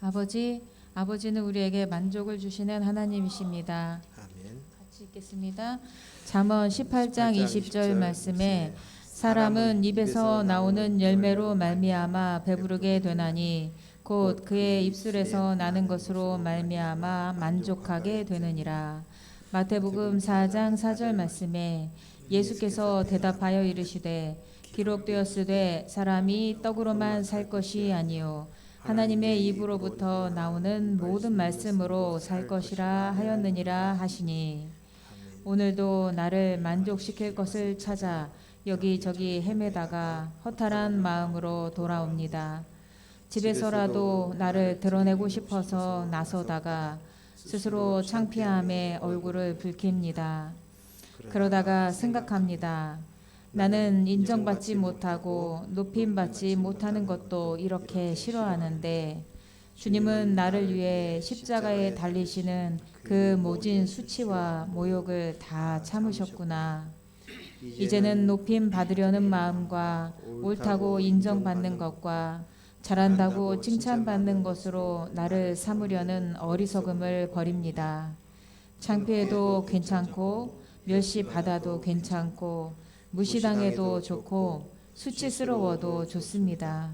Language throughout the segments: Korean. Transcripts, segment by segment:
아버지는 우리에게 만족을 주시는 하나님이십니다. 아멘. 같이 읽겠습니다. 잠언 18장 20절 말씀에 사람은 입에서 나오는 열매로 말미암아 배부르게 되나니 곧 그의 입술에서 나는 것으로 말미암아 만족하게 되느니라. 마태복음 4장 4절 말씀에 예수께서 대답하여 이르시되 기록되었으되 사람이 떡으로만 살 것이 아니요 하나님의 입으로부터 나오는 모든 말씀으로 살 것이라 하였느니라 하시니, 오늘도 나를 만족시킬 것을 찾아 여기저기 헤매다가 허탈한 마음으로 돌아옵니다. 집에서라도 나를 드러내고 싶어서 나서다가 스스로 창피함에 얼굴을 붉힙니다. 그러다가 생각합니다. 나는 인정받지 못하고 높임받지 못하는 것도 이렇게 싫어하는데 주님은 나를 위해 십자가에 달리시는 그 모진 수치와 모욕을 다 참으셨구나. 이제는 높임 받으려는 마음과 옳다고 인정받는 것과 잘한다고 칭찬받는 것으로 나를 삼으려는 어리석음을 버립니다. 창피해도 괜찮고 멸시받아도 괜찮고 무시당해도 좋고 수치스러워도 좋습니다.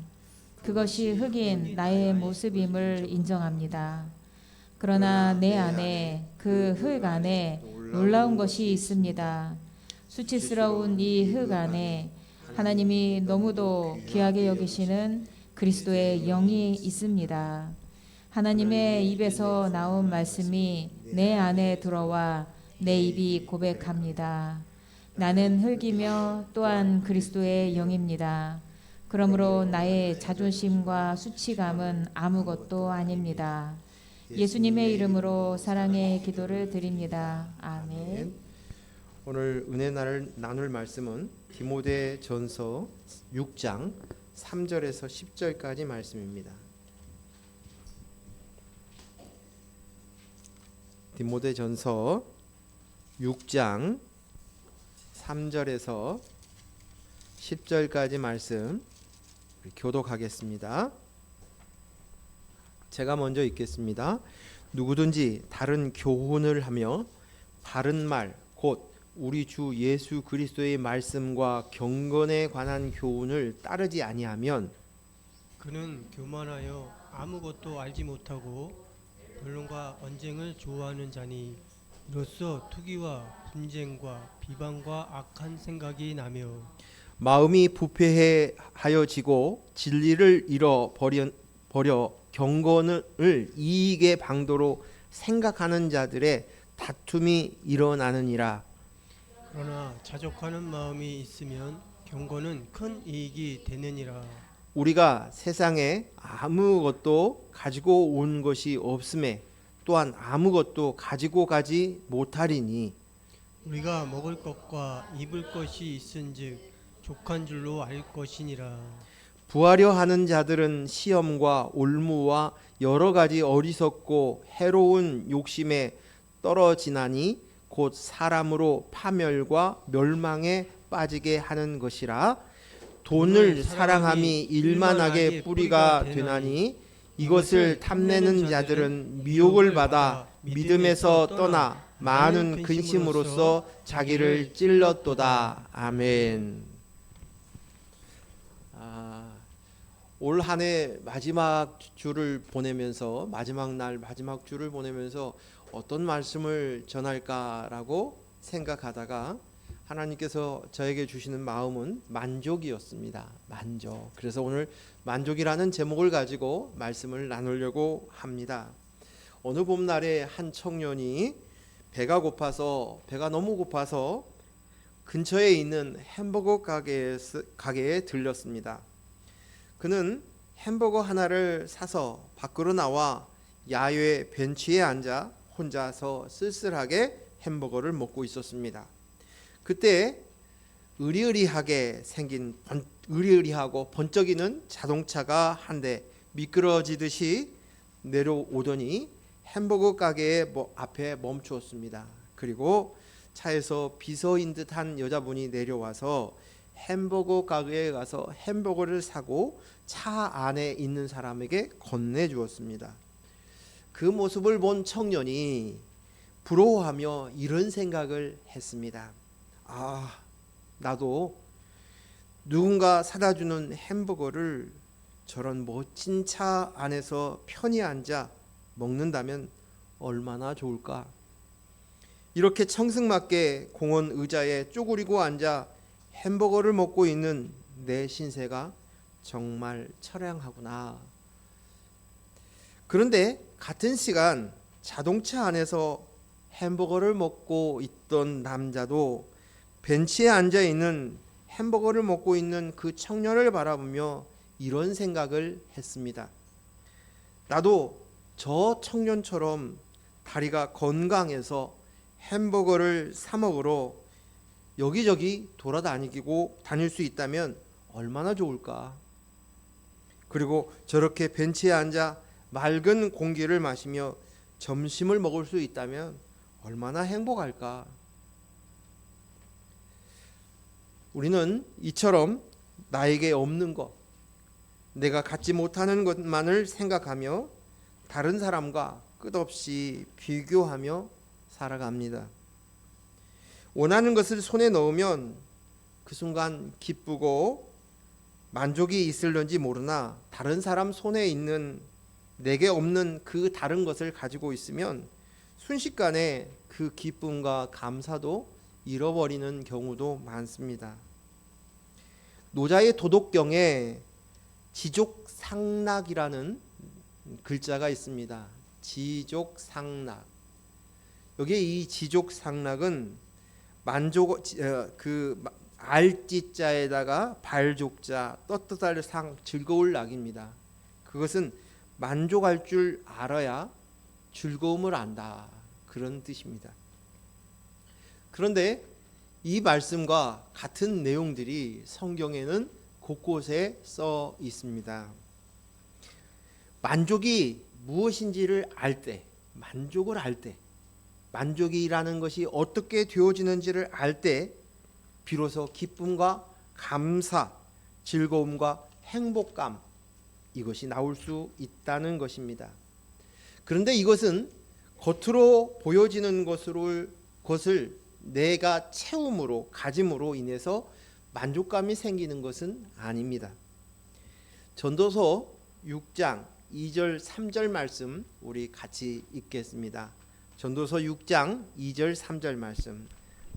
그것이 흑인 나의 모습임을 인정합니다. 그러나 내 안에, 그 흑 안에 놀라운 것이 있습니다. 수치스러운 이 흑 안에 하나님이 너무도 귀하게 여기시는 그리스도의 영이 있습니다. 하나님의 입에서 나온 말씀이 내 안에 들어와 내 입이 고백합니다. 나는 흙이며 또한 그리스도의 영입니다. 그러므로 나의 자존심과 수치감은 아무것도 아닙니다. 예수님의 이름으로 사랑의 기도를 드립니다. 아멘. 오늘 은혜 나눌 말씀은 디모데전서 6장 3절에서 10절까지 말씀입니다. 디모데전서 6장 3절에서 10절까지 말씀 교독하겠습니다. 제가 먼저 읽겠습니다. 누구든지 다른 교훈을 하며 바른 말 곧 우리 주 예수 그리스도의 말씀과 경건에 관한 교훈을 따르지 아니하면 그는 교만하여 아무것도 알지 못하고 변론과 언쟁을 좋아하는 자니 이로써 투기와 분쟁과 비방과 악한 생각이 나며 마음이 부패하여지고 진리를 잃어버려 경건을 이익의 방도로 생각하는 자들의 다툼이 일어나느니라. 그러나 자족하는 마음이 있으면 경건은 큰 이익이 되느니라. 우리가 세상에 아무것도 가지고 온 것이 없음에 또한 아무것도 가지고 가지 못하리니 우리가 먹을 것과 입을 것이 있은즉 족한 줄로 알 것이니라. 부하려 하는 자들은 시험과 올무와 여러 가지 어리석고 해로운 욕심에 떨어지나니 곧 사람으로 파멸과 멸망에 빠지게 하는 것이라. 돈을 사랑함이 일만하게 뿌리가 되나니 이것을 탐내는 자들은 미혹을 받아 믿음에서 떠나 많은 근심으로써 자기를 찔렀도다. 아멘. 올 한 해 마지막 주를 보내면서 마지막 날 마지막 주를 보내면서 어떤 말씀을 전할까라고 생각하다가 하나님께서 저에게 주시는 마음은 만족이었습니다. 만족. 그래서 오늘 만족이라는 제목을 가지고 말씀을 나누려고 합니다. 어느 봄날에 한 청년이 배가 너무 고파서 근처에 있는 햄버거 가게에 들렸습니다. 그는 햄버거 하나를 사서 밖으로 나와 야외 벤치에 앉아 혼자서 쓸쓸하게 햄버거를 먹고 있었습니다. 그때 으리으리하고 번쩍이는 자동차가 한 대 미끄러지듯이 내려오더니 햄버거 가게 앞에 멈추었습니다. 그리고 차에서 비서인 듯한 여자분이 내려와서 햄버거 가게에 가서 햄버거를 사고 차 안에 있는 사람에게 건네주었습니다. 그 모습을 본 청년이 부러워하며 이런 생각을 했습니다. 아, 나도 누군가 사다 주는 햄버거를 저런 멋진 차 안에서 편히 앉아 먹는다면 얼마나 좋을까? 이렇게 청승맞게 공원 의자에 쪼그리고 앉아 햄버거를 먹고 있는 내 신세가 정말 처량하구나. 그런데 같은 시간 자동차 안에서 햄버거를 먹고 있던 남자도 벤치에 앉아 있는 햄버거를 먹고 있는 그 청년을 바라보며 이런 생각을 했습니다. 나도 저 청년처럼 다리가 건강해서 햄버거를 사 먹으러 여기저기 돌아다니고 다닐 수 있다면 얼마나 좋을까? 그리고 저렇게 벤치에 앉아 맑은 공기를 마시며 점심을 먹을 수 있다면 얼마나 행복할까? 우리는 이처럼 나에게 없는 것, 내가 갖지 못하는 것만을 생각하며 다른 사람과 끝없이 비교하며 살아갑니다. 원하는 것을 손에 넣으면 그 순간 기쁘고 만족이 있을런지 모르나 다른 사람 손에 있는 내게 없는 그 다른 것을 가지고 있으면 순식간에 그 기쁨과 감사도 잃어버리는 경우도 많습니다. 노자의 도덕경에 지족상락이라는 글자가 있습니다. 지족상락. 여기 이 지족상락은 만족 그 알지자에다가 발족자 떳떳할 상 즐거울 낙입니다. 그것은 만족할 줄 알아야 즐거움을 안다, 그런 뜻입니다. 그런데 이 말씀과 같은 내용들이 성경에는 곳곳에 써 있습니다. 만족이 무엇인지를 알 때, 만족을 알 때, 만족이라는 것이 어떻게 되어지는지를 알 때 비로소 기쁨과 감사, 즐거움과 행복감, 이것이 나올 수 있다는 것입니다. 그런데 이것은 겉으로 보여지는 것을 내가 채움으로, 가짐으로 인해서 만족감이 생기는 것은 아닙니다. 전도서 6장 2절 3절 말씀 우리 같이 읽겠습니다. 전도서 6장 2절 3절 말씀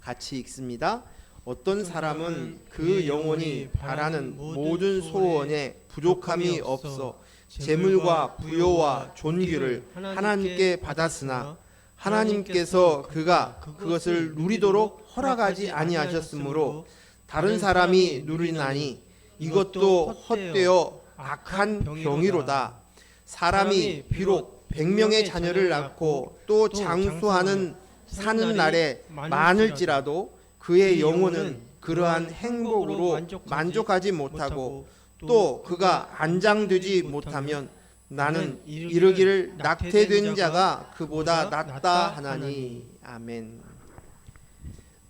같이 읽습니다. 어떤 사람은 그 영혼이 바라는 모든 소원에 부족함이 없어 재물과 부요와 존귀를 하나님께 받았으나 하나님께서 그가 그것을 누리도록 허락하지 아니하셨으므로 다른 사람이 누리나니 이것도 헛되어 악한 병이로다. 사람이 비록 100명의 자녀를 낳고 또 장수하는 사는 날에 많을지라도 그의 영혼은 그러한 행복으로 만족하지 못하고 또 그가 안장되지 못하면 나는 이르기를 낙태된 자가 그보다 낫다 하나니. 아멘.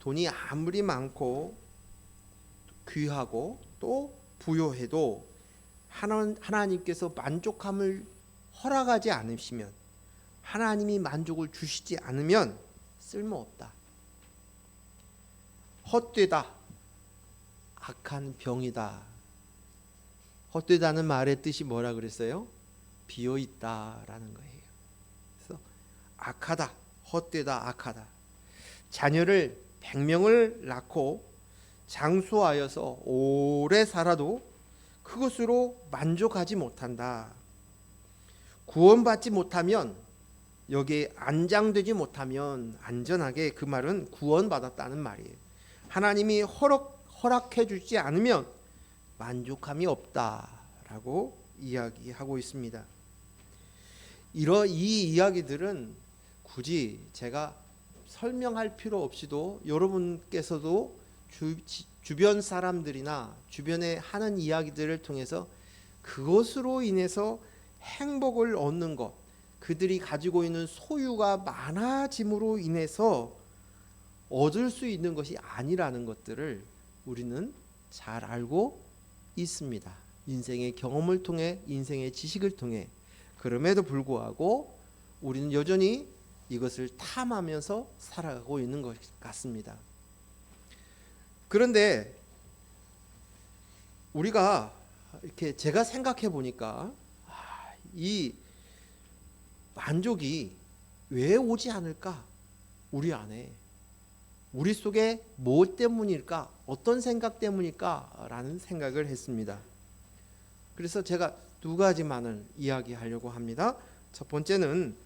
돈이 아무리 많고 귀하고 또 부요해도 하나님께서 만족함을 허락하지 않으시면, 하나님이 만족을 주시지 않으면 쓸모없다. 헛되다. 악한 병이다. 헛되다는 말의 뜻이 뭐라 그랬어요? 비어있다라는 거예요. 그래서 악하다, 헛되다, 악하다. 자녀를 100명을 낳고 장수하여서 오래 살아도 그것으로 만족하지 못한다. 구원받지 못하면, 여기에 안장되지 못하면, 안전하게 그 말은 구원받았다는 말이에요. 하나님이 허락해 주지 않으면 만족함이 없다라고 이야기하고 있습니다. 이 이야기들은 굳이 제가 설명할 필요 없이도 여러분께서도 주변 사람들이나 주변에 하는 이야기들을 통해서 그것으로 인해서 행복을 얻는 것, 그들이 가지고 있는 소유가 많아짐으로 인해서 얻을 수 있는 것이 아니라는 것들을 우리는 잘 알고 있습니다. 인생의 경험을 통해, 인생의 지식을 통해. 그럼에도 불구하고 우리는 여전히 이것을 탐하면서 살아가고 있는 것 같습니다. 그런데 우리가 이렇게 제가 생각해 보니까 이 만족이 왜 오지 않을까? 우리 안에, 우리 속에 무엇 때문일까? 어떤 생각 때문일까? 라는 생각을 했습니다. 그래서 제가 두 가지만을 이야기하려고 합니다. 첫 번째는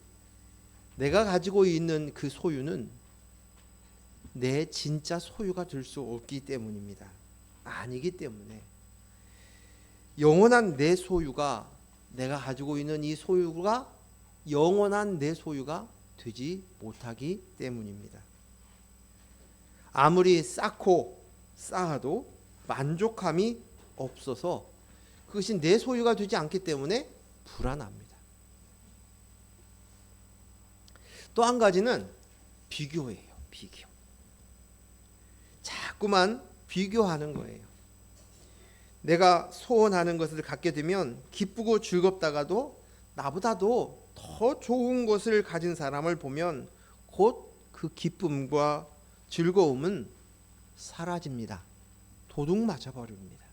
내가 가지고 있는 그 소유는 내 진짜 소유가 될 수 없기 때문입니다. 아니기 때문에 영원한 내 소유가, 내가 가지고 있는 이 소유가 영원한 내 소유가 되지 못하기 때문입니다. 아무리 쌓고 쌓아도 만족함이 없어서 그것이 내 소유가 되지 않기 때문에 불안합니다. 또 한 가지는 비교예요. 비교. 자꾸만 비교하는 거예요. 내가 소원하는 것을 갖게 되면 기쁘고 즐겁다가도 나보다도 더 좋은 것을 가진 사람을 보면 곧 그 기쁨과 즐거움은 사라집니다. 도둑 맞아버립니다.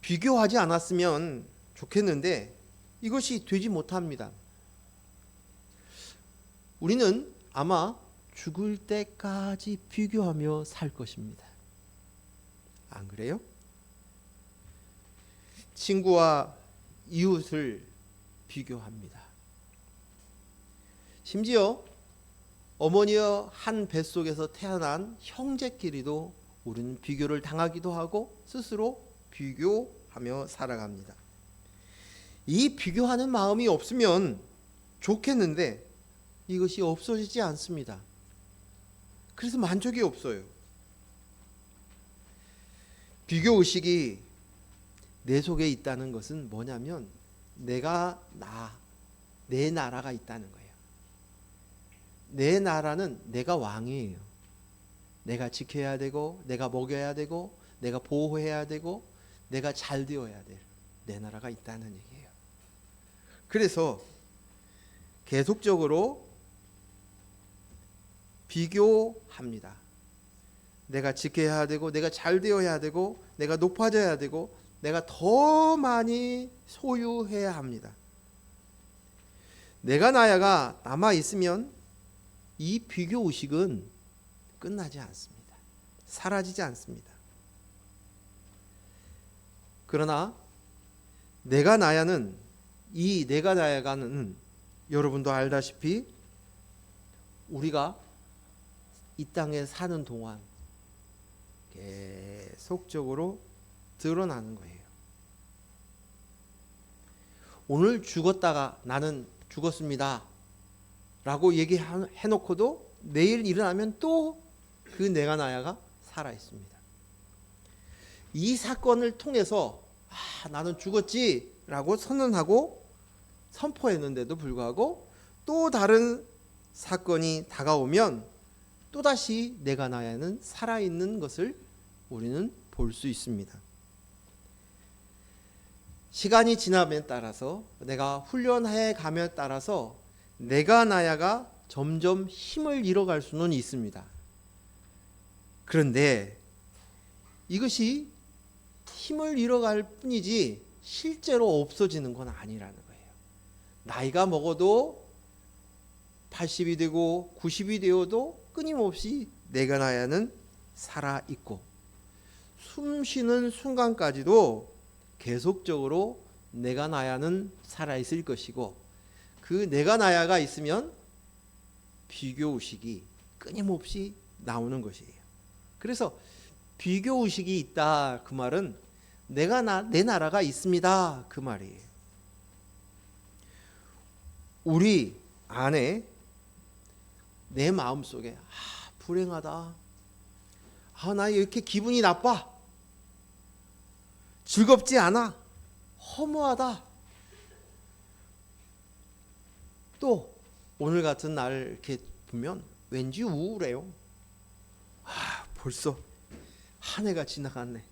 비교하지 않았으면 좋겠는데 이것이 되지 못합니다. 우리는 아마 죽을 때까지 비교하며 살 것입니다. 안 그래요? 친구와 이웃을 비교합니다. 심지어 어머니의 한 뱃속에서 태어난 형제끼리도 우리는 비교를 당하기도 하고 스스로 비교하며 살아갑니다. 이 비교하는 마음이 없으면 좋겠는데 이것이 없어지지 않습니다. 그래서 만족이 없어요. 비교 의식이 내 속에 있다는 것은 뭐냐면 내가 내 나라가 있다는 거예요. 내 나라는 내가 왕이에요. 내가 지켜야 되고 내가 먹여야 되고 내가 보호해야 되고 내가 잘 되어야 될 내 나라가 있다는 얘기예요. 그래서 계속적으로 비교합니다. 내가 지켜야 되고 내가 잘 되어야 되고 내가 높아져야 되고 내가 더 많이 소유해야 합니다. 내가 나야가 남아 있으면 이 비교 의식은 끝나지 않습니다. 사라지지 않습니다. 그러나 내가 나야는, 이 내가 나야가는 여러분도 알다시피 우리가 이 땅에 사는 동안 계속적으로 드러나는 거예요. 오늘 죽었다가 나는 죽었습니다 라고 얘기해놓고도 내일 일어나면 또 그 내가 나야가 살아있습니다. 이 사건을 통해서 나는 죽었지 라고 선언하고 선포했는데도 불구하고 또 다른 사건이 다가오면 또다시 내가 나야는 살아있는 것을 우리는 볼 수 있습니다. 시간이 지남에 따라서 내가 훈련해 감에 따라서 내가 나야가 점점 힘을 잃어갈 수는 있습니다. 그런데 이것이 힘을 잃어갈 뿐이지 실제로 없어지는 건 아니라는 거예요. 나이가 먹어도 80이 되고 90이 되어도 끊임없이 내가 나야는 살아있고 숨 쉬는 순간까지도 계속적으로 내가 나야는 살아있을 것이고 그 내가 나야가 있으면 비교 의식이 끊임없이 나오는 것이에요. 그래서 비교 의식이 있다 그 말은 내 나라가 있습니다 그 말이에요. 우리 안에 내 마음속에 불행하다, 나 이렇게 기분이 나빠, 즐겁지 않아, 허무하다, 또 오늘 같은 날 이렇게 보면 왠지 우울해요. 벌써 한 해가 지나갔네.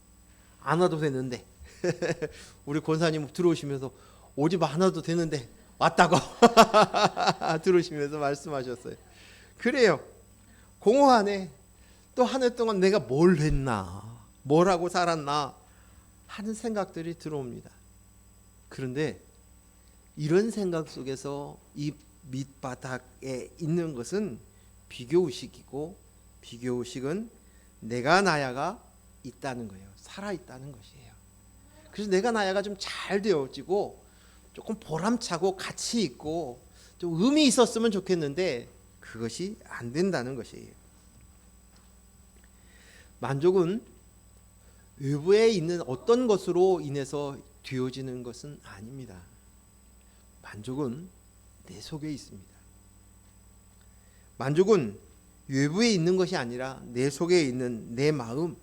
안 와도 되는데. 우리 권사님 들어오시면서 오지 마, 안 와도 되는데 왔다고 들어오시면서 말씀하셨어요. 그래요. 공허하네. 또 한 해 동안 내가 뭘 했나, 뭘 하고 살았나 하는 생각들이 들어옵니다. 그런데 이런 생각 속에서 이 밑바닥에 있는 것은 비교의식이고, 비교의식은 내가 나야가 있다는 거예요. 살아있다는 것이에요. 그래서 내가 나야가 좀 잘 되어지고 조금 보람차고 가치 있고 좀 의미 있었으면 좋겠는데 그것이 안 된다는 것이에요. 만족은 외부에 있는 어떤 것으로 인해서 되어지는 것은 아닙니다. 만족은 내 속에 있습니다. 만족은 외부에 있는 것이 아니라 내 속에 있는 내 마음,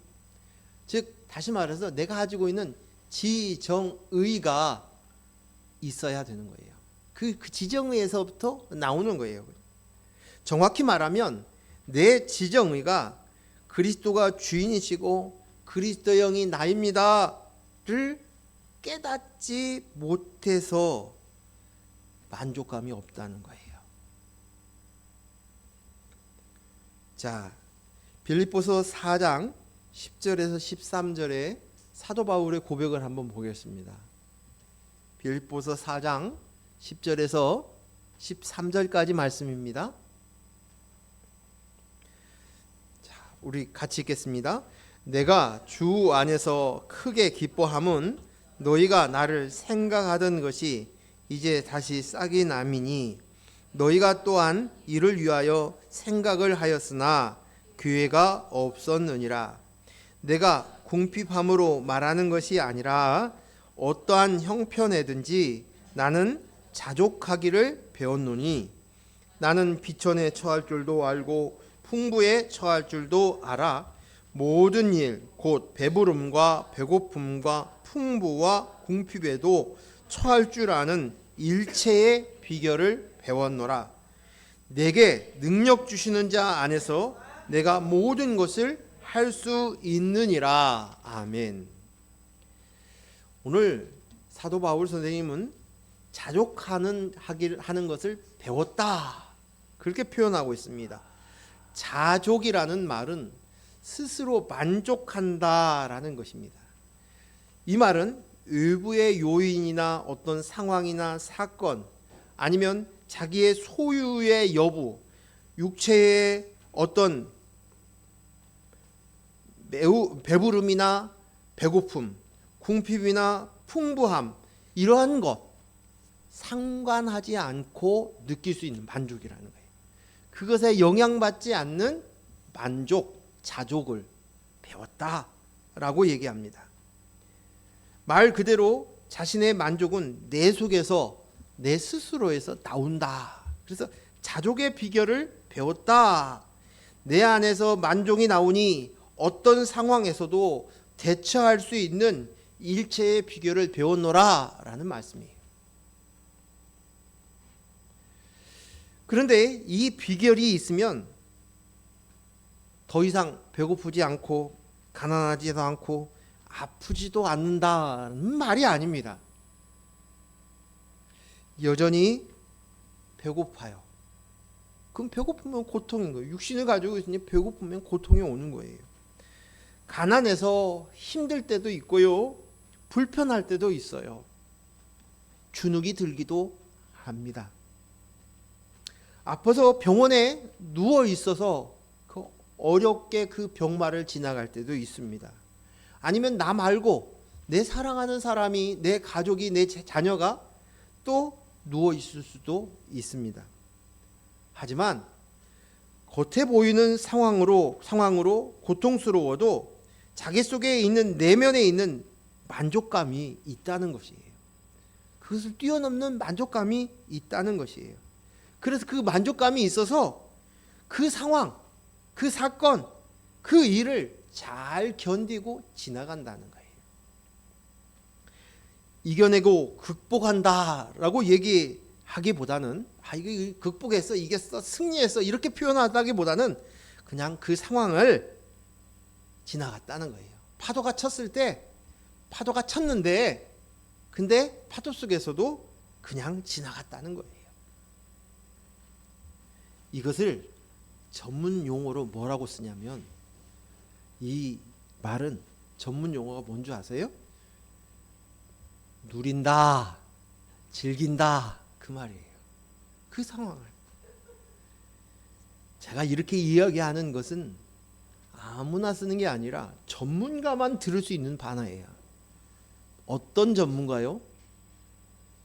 즉 다시 말해서 내가 가지고 있는 지정의가 있어야 되는 거예요. 그 지정의에서부터 나오는 거예요. 정확히 말하면 내 지정의가 그리스도가 주인이시고 그리스도 영이 나입니다를 깨닫지 못해서 만족감이 없다는 거예요. 자, 빌립보서 4장 10절에서 13절에 사도 바울의 고백을 한번 보겠습니다. 빌립보서 4장 10절에서 13절까지 말씀입니다. 자, 우리 같이 읽겠습니다. 내가 주 안에서 크게 기뻐함은 너희가 나를 생각하던 것이 이제 다시 싹이 남이니 너희가 또한 이를 위하여 생각을 하였으나 기회가 없었느니라. 내가 궁핍함으로 말하는 것이 아니라 어떠한 형편에든지 나는 자족하기를 배웠노니 나는 비천에 처할 줄도 알고 풍부에 처할 줄도 알아. 모든 일 곧 배부름과 배고픔과 풍부와 궁핍에도 처할 줄 아는 일체의 비결을 배웠노라. 내게 능력 주시는 자 안에서 내가 모든 것을 할 수 있느니라. 아멘. 오늘 사도 바울 선생님은 자족하는 것을 배웠다, 그렇게 표현하고 있습니다. 자족이라는 말은 스스로 만족한다라는 것입니다. 이 말은 외부의 요인이나 어떤 상황이나 사건, 아니면 자기의 소유의 여부, 육체의 어떤 매우 배부름이나 배고픔, 궁핍이나 풍부함, 이러한 것 상관하지 않고 느낄 수 있는 만족이라는 거예요. 그것에 영향받지 않는 만족, 자족을 배웠다라고 얘기합니다. 말 그대로 자신의 만족은 내 속에서, 내 스스로에서 나온다. 그래서 자족의 비결을 배웠다. 내 안에서 만족이 나오니 어떤 상황에서도 대처할 수 있는 일체의 비결을 배웠노라 라는 말씀이에요. 그런데 이 비결이 있으면 더 이상 배고프지 않고 가난하지도 않고 아프지도 않는다는 말이 아닙니다. 여전히 배고파요. 그럼 배고프면 고통인 거예요. 육신을 가지고 있으니 배고프면 고통이 오는 거예요. 가난해서 힘들 때도 있고요, 불편할 때도 있어요. 주눅이 들기도 합니다. 아파서 병원에 누워 있어서 어렵게 그 병마를 지나갈 때도 있습니다. 아니면 나 말고 내 사랑하는 사람이, 내 가족이, 내 자녀가 또 누워 있을 수도 있습니다. 하지만 겉에 보이는 상황으로 고통스러워도 자기 속에 있는, 내면에 있는 만족감이 있다는 것이에요. 그것을 뛰어넘는 만족감이 있다는 것이에요. 그래서 그 만족감이 있어서 그 상황, 그 사건, 그 일을 잘 견디고 지나간다는 거예요. 이겨내고 극복한다라고 얘기하기보다는 이거 극복했어, 이겼어, 승리했어 이렇게 표현하다기보다는 그냥 그 상황을 지나갔다는 거예요. 파도가 쳤을 때 파도가 쳤는데 근데 파도 속에서도 그냥 지나갔다는 거예요. 이것을 전문 용어로 뭐라고 쓰냐면 이 말은 전문 용어가 뭔지 아세요? 누린다, 즐긴다 그 말이에요. 그 상황을 제가 이렇게 이야기하는 것은 아무나 쓰는 게 아니라 전문가만 들을 수 있는 반어예요. 어떤 전문가요?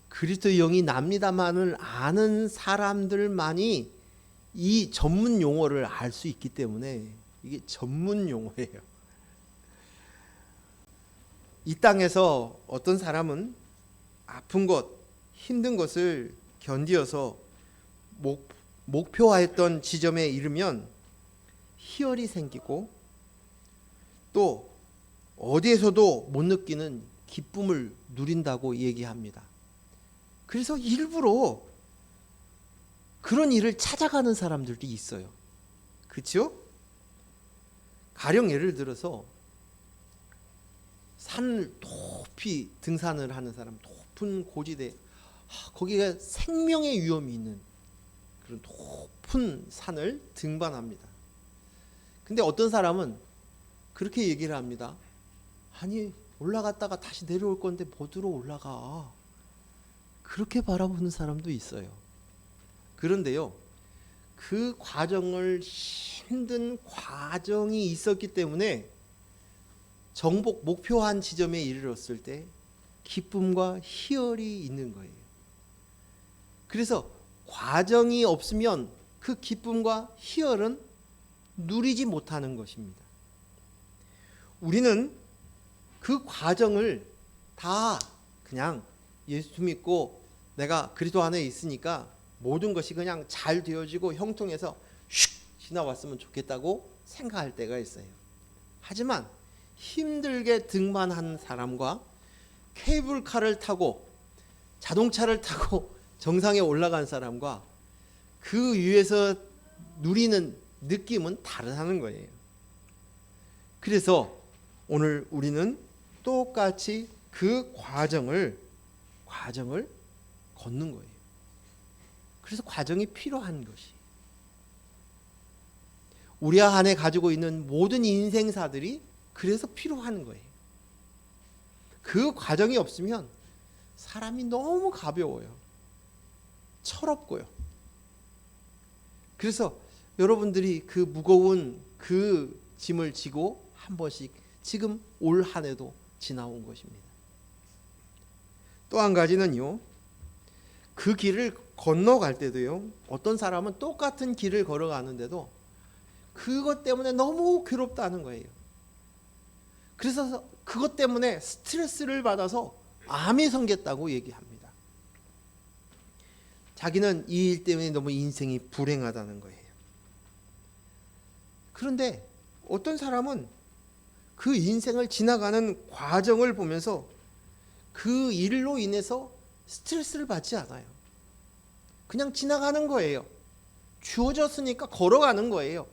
그리스도의 영이 납니다만을 아는 사람들만이 이 전문 용어를 알 수 있기 때문에 이게 전문 용어예요. 이 땅에서 어떤 사람은 아픈 것, 힘든 것을 견디어서 목표하였던 지점에 이르면 희열이 생기고 또 어디에서도 못 느끼는 기쁨을 누린다고 얘기합니다. 그래서 일부러 그런 일을 찾아가는 사람들도 있어요. 그렇죠? 가령 예를 들어서 산을 높이 등산을 하는 사람, 높은 고지대, 거기가 생명의 위험이 있는 그런 높은 산을 등반합니다. 근데 어떤 사람은 그렇게 얘기를 합니다. 아니 올라갔다가 다시 내려올 건데 뭐들어 올라가. 그렇게 바라보는 사람도 있어요. 그런데요, 그 과정을 힘든 과정이 있었기 때문에 정복 목표한 지점에 이르렀을 때 기쁨과 희열이 있는 거예요. 그래서 과정이 없으면 그 기쁨과 희열은 누리지 못하는 것입니다. 우리는 그 과정을 다 그냥 예수 믿고 내가 그리스도 안에 있으니까 모든 것이 그냥 잘 되어지고 형통해서 슉 지나왔으면 좋겠다고 생각할 때가 있어요. 하지만 힘들게 등반한 사람과 케이블카를 타고 자동차를 타고 정상에 올라간 사람과 그 위에서 누리는 느낌은 다르다는 거예요. 그래서 오늘 우리는 똑같이 그 과정을 걷는 거예요. 그래서 과정이 필요한 것이 우리 안에 가지고 있는 모든 인생사들이 그래서 필요한 거예요. 그 과정이 없으면 사람이 너무 가벼워요. 철없고요. 그래서 여러분들이 그 무거운 그 짐을 지고 한 번씩 지금 올 한 해도 지나온 것입니다. 또 한 가지는요, 그 길을 건너갈 때도요, 어떤 사람은 똑같은 길을 걸어가는데도 그것 때문에 너무 괴롭다는 거예요. 그래서 그것 때문에 스트레스를 받아서 암이 생겼다고 얘기합니다. 자기는 이 일 때문에 너무 인생이 불행하다는 거예요. 그런데 어떤 사람은 그 인생을 지나가는 과정을 보면서 그 일로 인해서 스트레스를 받지 않아요. 그냥 지나가는 거예요. 주어졌으니까 걸어가는 거예요.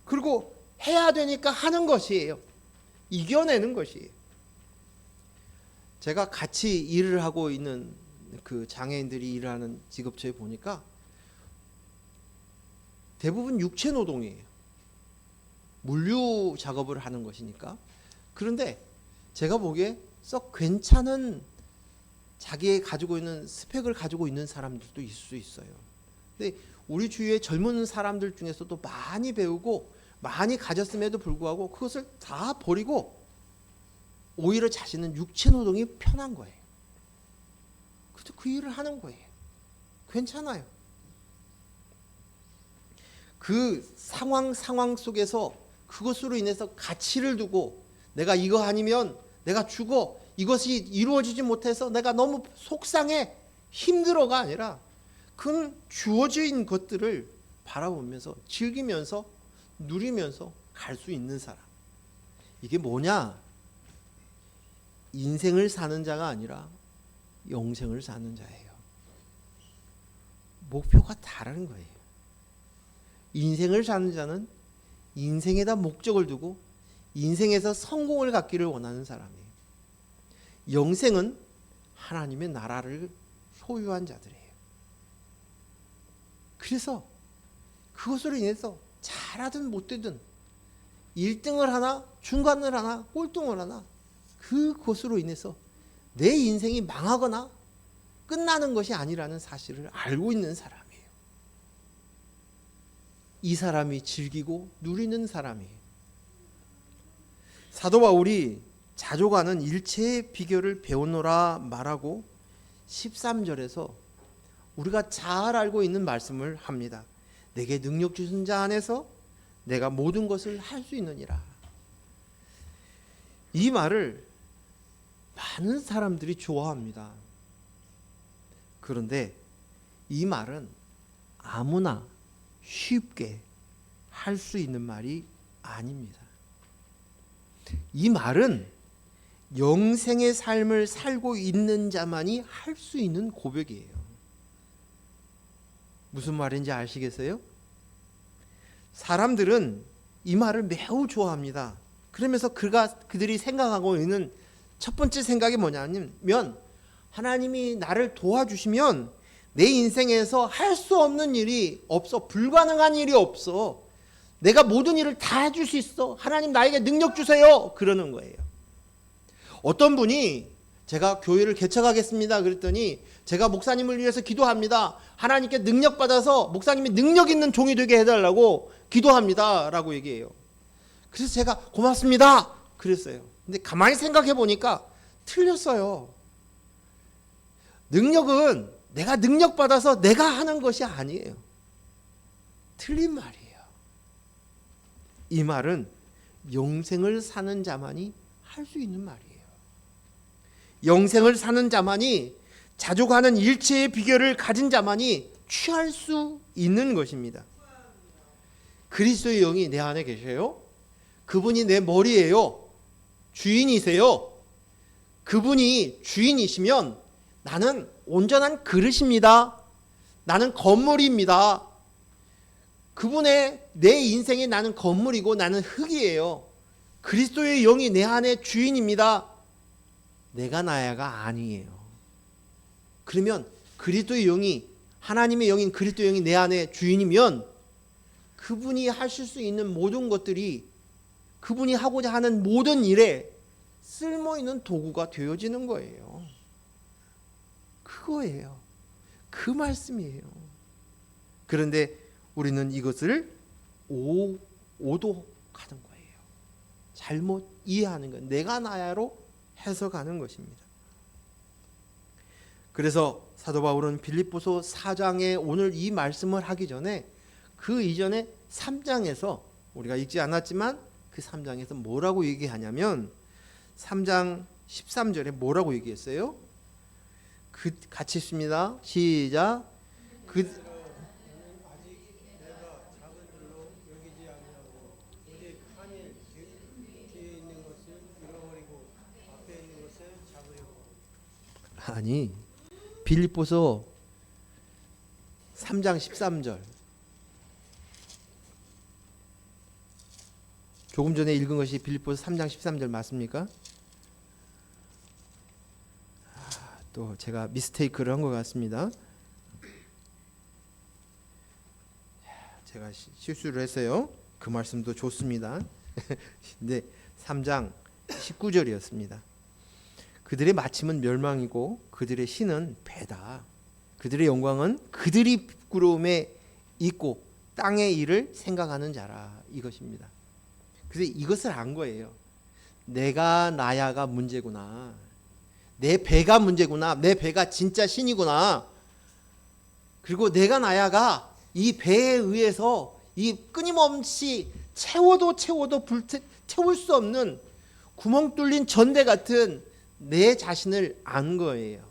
그리고 해야 되니까 하는 것이에요. 이겨내는 것이에요. 제가 같이 일을 하고 있는 그 장애인들이 일하는 직업체에 보니까 대부분 육체 노동이에요. 물류 작업을 하는 것이니까. 그런데 제가 보기에 썩 괜찮은 자기의 가지고 있는 스펙을 가지고 있는 사람들도 있을 수 있어요. 근데 우리 주위의 젊은 사람들 중에서도 많이 배우고 많이 가졌음에도 불구하고 그것을 다 버리고 오히려 자신은 육체 노동이 편한 거예요. 그래서 그 일을 하는 거예요. 괜찮아요. 그 상황 속에서 그것으로 인해서 가치를 두고 내가 이거 아니면 내가 죽어, 이것이 이루어지지 못해서 내가 너무 속상해, 힘들어가 아니라 그건 주어진 것들을 바라보면서 즐기면서 누리면서 갈 수 있는 사람. 이게 뭐냐? 인생을 사는 자가 아니라 영생을 사는 자예요. 목표가 다른 거예요. 인생을 사는 자는 인생에다 목적을 두고 인생에서 성공을 갖기를 원하는 사람이에요. 영생은 하나님의 나라를 소유한 자들이에요. 그래서 그것으로 인해서 잘하든 못되든 1등을 하나 중간을 하나 꼴등을 하나 그것으로 인해서 내 인생이 망하거나 끝나는 것이 아니라는 사실을 알고 있는 사람이에요. 이 사람이 즐기고 누리는 사람이에요. 사도 바울이 자족하는 일체의 비결을 배우노라 말하고 13절에서 우리가 잘 알고 있는 말씀을 합니다. 내게 능력 주신 자 안에서 내가 모든 것을 할 수 있느니라. 이 말을 많은 사람들이 좋아합니다. 그런데 이 말은 아무나 쉽게 할 수 있는 말이 아닙니다. 이 말은 영생의 삶을 살고 있는 자만이 할 수 있는 고백이에요. 무슨 말인지 아시겠어요? 사람들은 이 말을 매우 좋아합니다. 그러면서 그들이 생각하고 있는 첫 번째 생각이 뭐냐면 하나님이 나를 도와주시면 내 인생에서 할 수 없는 일이 없어. 불가능한 일이 없어. 내가 모든 일을 다 해줄 수 있어. 하나님 나에게 능력 주세요. 그러는 거예요. 어떤 분이 제가 교회를 개척하겠습니다. 그랬더니 제가 목사님을 위해서 기도합니다. 하나님께 능력 받아서 목사님이 능력 있는 종이 되게 해달라고 기도합니다. 라고 얘기해요. 그래서 제가 고맙습니다. 그랬어요. 근데 가만히 생각해 보니까 틀렸어요. 능력은 내가 능력 받아서 내가 하는 것이 아니에요. 틀린 말이에요. 이 말은 영생을 사는 자만이 할 수 있는 말이에요. 영생을 사는 자만이 자족하는 일체의 비결을 가진 자만이 취할 수 있는 것입니다. 그리스도의 영이 내 안에 계셔요. 그분이 내 머리예요. 주인이세요. 그분이 주인이시면 나는 온전한 그릇입니다. 나는 건물입니다. 그분의 내 인생에 나는 건물이고 나는 흙이에요. 그리스도의 영이 내 안에 주인입니다. 내가 나야가 아니에요. 그러면 그리스도의 영이 하나님의 영인 그리스도의 영이 내 안에 주인이면 그분이 하실 수 있는 모든 것들이 그분이 하고자 하는 모든 일에 쓸모있는 도구가 되어지는 거예요. 그거예요. 그 말씀이에요. 그런데 우리는 이것을 오도하는 거예요. 잘못 이해하는 거예요. 내가 나야로 해석하는 것입니다. 그래서 사도 바울은 빌립보서 4장에 오늘 이 말씀을 하기 전에 그 이전에 3장에서 우리가 읽지 않았지만 그 3장에서 뭐라고 얘기하냐면 3장 13절에 뭐라고 얘기했어요? 같이 읽습니다. 시작. 아니 빌립보서 3장 13절 조금 전에 읽은 것이 빌립보서 3장 13절 맞습니까? 또 제가 미스테이크를 한 것 같습니다. 제가 실수를 했어요. 그 말씀도 좋습니다. 근데 3장 19절이었습니다. 그들의 마침은 멸망이고 그들의 신은 배다. 그들의 영광은 그들이 부끄러움에 있고 땅의 일을 생각하는 자라. 이것입니다. 그래서 이것을 안 거예요. 내가 나야가 문제구나. 내 배가 문제구나. 내 배가 진짜 신이구나. 그리고 내가 나야가 이 배에 의해서 이 끊임없이 채워도 채울 수 없는 구멍 뚫린 전대 같은 내 자신을 안 거예요.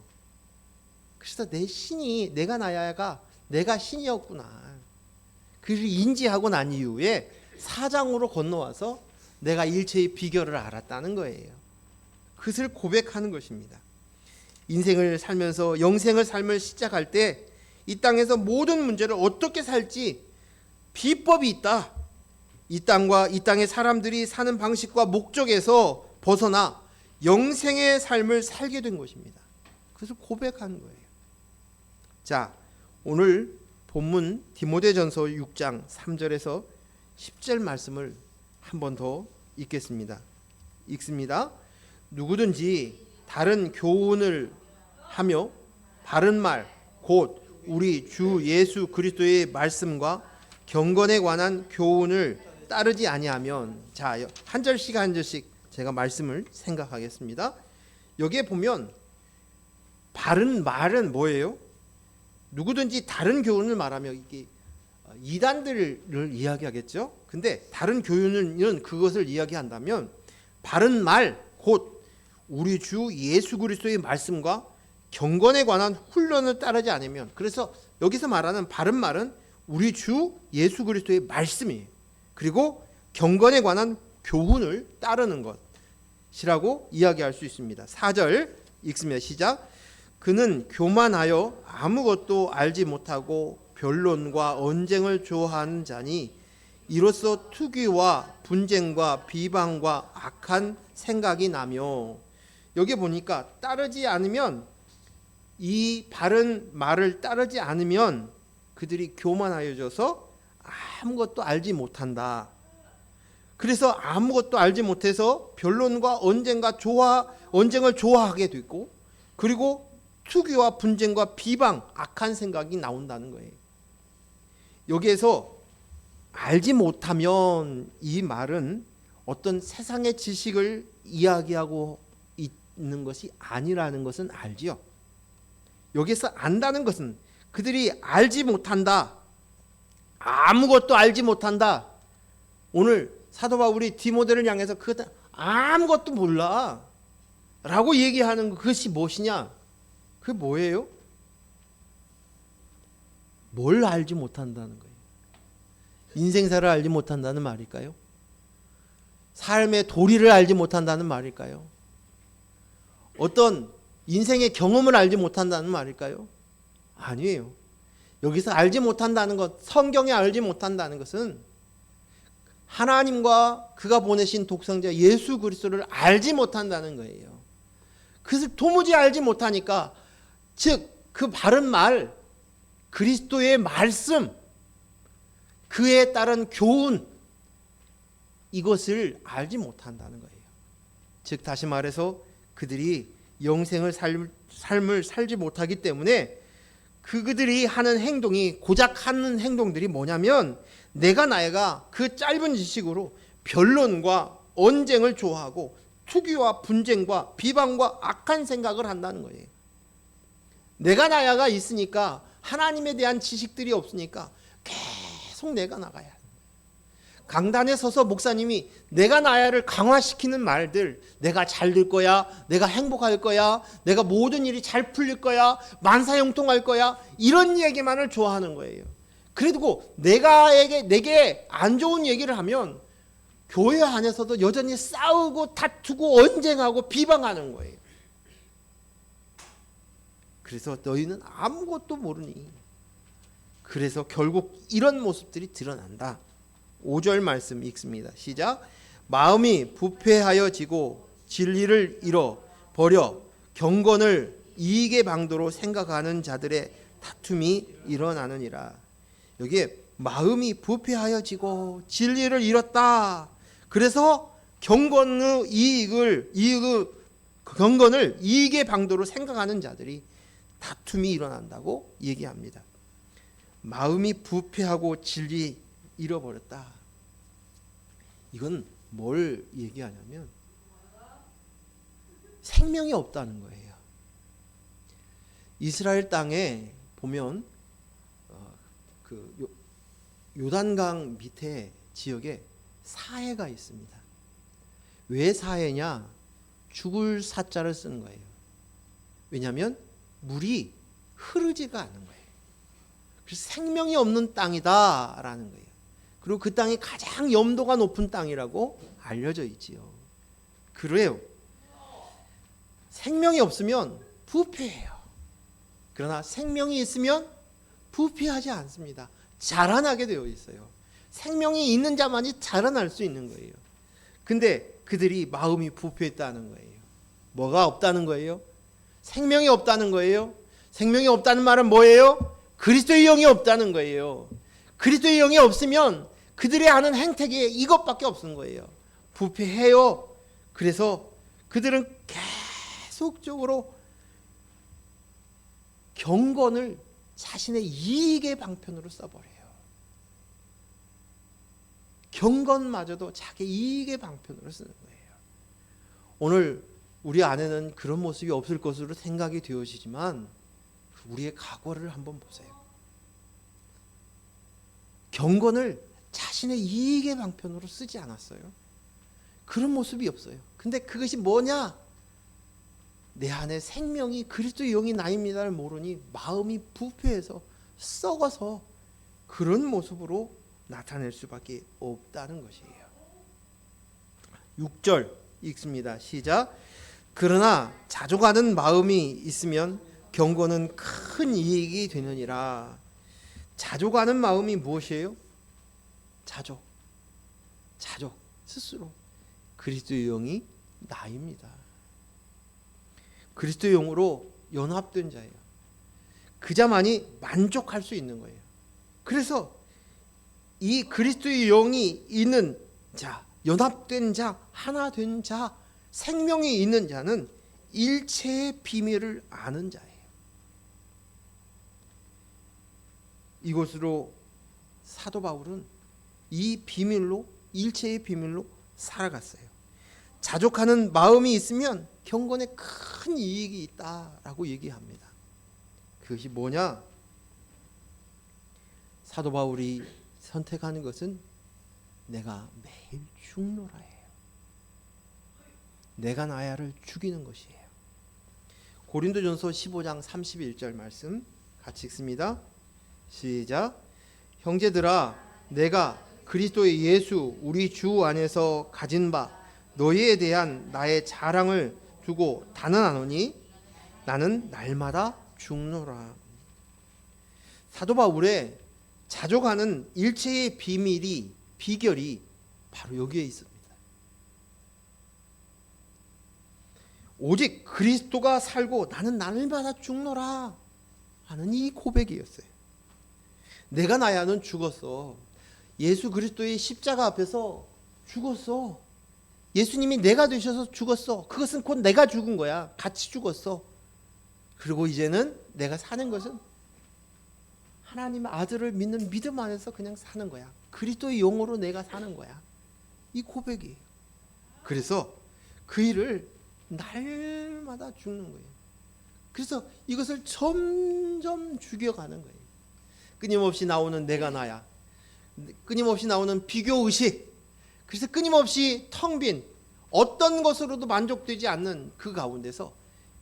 그래서 내 신이 내가 나야가 내가 신이었구나. 그를 인지하고 난 이후에 4장으로 건너와서 내가 일체의 비결을 알았다는 거예요. 그것을 고백하는 것입니다. 인생을 살면서 영생을 삶을 시작할 때 이 땅에서 모든 문제를 어떻게 살지 비법이 있다. 이 땅과 이 땅의 사람들이 사는 방식과 목적에서 벗어나 영생의 삶을 살게 된 것입니다. 그래서 고백한 거예요. 자, 오늘 본문 디모데전서 6장 3절에서 10절 말씀을 한 번 더 읽겠습니다. 읽습니다. 누구든지 다른 교훈을 하며 바른 말 곧 우리 주 예수 그리스도의 말씀과 경건에 관한 교훈을 따르지 아니하면, 자, 한 절씩 한 절씩 제가 말씀을 생각하겠습니다. 여기에 보면 바른 말은 뭐예요? 누구든지 다른 교훈을 말하며 이게 이단들을 이야기하겠죠. 근데 다른 교훈은 그것을 이야기한다면 바른 말 곧 우리 주 예수 그리스도의 말씀과 경건에 관한 훈련을 따르지 않으면, 그래서 여기서 말하는 바른 말은 우리 주 예수 그리스도의 말씀이에요. 그리고 경건에 관한 교훈을 따르는 것이라고 이야기할 수 있습니다. 4절 읽습니다. 시작. 그는 교만하여 아무것도 알지 못하고 변론과 언쟁을 좋아하는 자니 이로써 투기와 분쟁과 비방과 악한 생각이 나며, 여기 보니까 따르지 않으면, 이 바른 말을 따르지 않으면 그들이 교만하여져서 아무것도 알지 못한다. 그래서 아무것도 알지 못해서 변론과 언쟁을 좋아하게 되고, 그리고 투기와 분쟁과 비방, 악한 생각이 나온다는 거예요. 여기에서 알지 못하면, 이 말은 어떤 세상의 지식을 이야기하고 있는 것이 아니라는 것은 알지요. 여기서 안다는 것은 그들이 알지 못한다, 아무것도 알지 못한다. 오늘 사도 바울이 디모데를 향해서 그것 아무것도 몰라 라고 얘기하는 그것이 무엇이냐? 그게 뭐예요? 뭘 알지 못한다는 거예요? 인생사를 알지 못한다는 말일까요? 삶의 도리를 알지 못한다는 말일까요? 어떤 인생의 경험을 알지 못한다는 말일까요? 아니에요. 여기서 알지 못한다는 것, 성경에 알지 못한다는 것은 하나님과 그가 보내신 독생자 예수 그리스도를 알지 못한다는 거예요. 그것을 도무지 알지 못하니까, 즉 그 바른 말, 그리스도의 말씀, 그에 따른 교훈, 이것을 알지 못한다는 거예요. 즉 다시 말해서 그들이 영생을 삶을 살지 못하기 때문에 그들이 하는 행동이, 고작 하는 행동들이 뭐냐면, 내가 그 짧은 지식으로 변론과 언쟁을 좋아하고 투기와 분쟁과 비방과 악한 생각을 한다는 거예요. 내가 있으니까, 하나님에 대한 지식들이 없으니까 계속 내가 나가야 해요. 강단에 서서 목사님이 내가 강화시키는 말들, 내가 잘 될 거야, 내가 행복할 거야, 내가 모든 일이 잘 풀릴 거야, 만사형통할 거야, 이런 얘기만을 좋아하는 거예요. 그리고 내게 안 좋은 얘기를 하면 교회 안에서도 여전히 싸우고 다투고 언쟁하고 비방하는 거예요. 그래서 너희는 아무것도 모르니. 그래서 결국 이런 모습들이 드러난다. 5절 말씀 읽습니다. 시작. 마음이 부패하여지고 진리를 잃어버려 경건을 이익의 방도로 생각하는 자들의 다툼이 일어나느니라. 여기에 마음이 부패하여지고 진리를 잃었다. 그래서 경건의 경건을 이익의 방도로 생각하는 자들이 다툼이 일어난다고 얘기합니다. 마음이 부패하고 진리 잃어버렸다. 이건 뭘 얘기하냐면 생명이 없다는 거예요. 이스라엘 땅에 보면 요단강 밑에 지역에 사해가 있습니다. 왜 사해냐? 죽을 사자를 쓴 거예요. 왜냐하면 물이 흐르지가 않은 거예요. 그래서 생명이 없는 땅이다라는 거예요. 그리고 그 땅이 가장 염도가 높은 땅이라고 알려져 있지요. 그래요. 생명이 없으면 부패해요. 그러나 생명이 있으면 부패하지 않습니다. 자라나게 되어 있어요. 생명이 있는 자만이 자라날 수 있는 거예요. 근데 그들이 마음이 부패했다는 거예요. 뭐가 없다는 거예요? 생명이 없다는 거예요. 생명이 없다는 말은 뭐예요? 그리스도의 영이 없다는 거예요. 그리스도의 영이 없으면 그들이 하는 행태가 이것밖에 없는 거예요. 부패해요. 그래서 그들은 계속적으로 경건을 자신의 이익의 방편으로 써버려요. 경건마저도 자기 이익의 방편으로 쓰는 거예요. 오늘 우리 안에는 그런 모습이 없을 것으로 생각이 되어지지만 우리의 과거를 한번 보세요. 경건을 자신의 이익의 방편으로 쓰지 않았어요. 그런 모습이 없어요. 근데 그것이 뭐냐? 내 안에 생명이 그리스도의 영이 나입니다를 모르니 마음이 부패해서 썩어서 그런 모습으로 나타낼 수밖에 없다는 것이에요. 6절 읽습니다. 시작. 그러나 자족하는 마음이 있으면 경건은 큰 이익이 되느니라. 자족하는 마음이 무엇이에요? 자족 스스로 그리스도의 영이 나입니다. 그리스도의 영으로 연합된 자예요. 그 자만이 만족할 수 있는 거예요. 그래서 이 그리스도의 영이 있는 자, 연합된 자, 하나 된 자, 생명이 있는 자는 일체의 비밀을 아는 자예요. 이것으로 사도 바울은 이 비밀로, 일체의 비밀로 살아갔어요. 자족하는 마음이 있으면 경건에 큰 이익이 있다라고 얘기합니다. 그것이 뭐냐? 사도 바울이 선택하는 것은 내가 매일 죽노라예요. 내가 나야를 죽이는 것이에요. 고린도전서 15장 31절 말씀 같이 읽습니다. 시작. 형제들아, 내가 그리스도의 예수 우리 주 안에서 가진 바 너희에 대한 나의 자랑을 두고 단언하노니 나는 날마다 죽노라. 사도 바울의 자족하는 일체의 비결이 바로 여기에 있습니다. 오직 그리스도가 살고 나는 날마다 죽노라 하는 이 고백이었어요. 내가 나야는 죽었어. 예수 그리스도의 십자가 앞에서 죽었어. 예수님이 내가 되셔서 죽었어. 그것은 곧 내가 죽은 거야. 같이 죽었어. 그리고 이제는 내가 사는 것은 하나님의 아들을 믿는 믿음 안에서 그냥 사는 거야. 그리스도의 영으로 내가 사는 거야. 이 고백이에요. 그래서 그 일을 날마다 죽는 거예요. 그래서 이것을 점점 죽여가는 거예요. 끊임없이 나오는 내가 나야. 끊임없이 나오는 비교의식. 그래서 끊임없이 텅 빈 어떤 것으로도 만족되지 않는 그 가운데서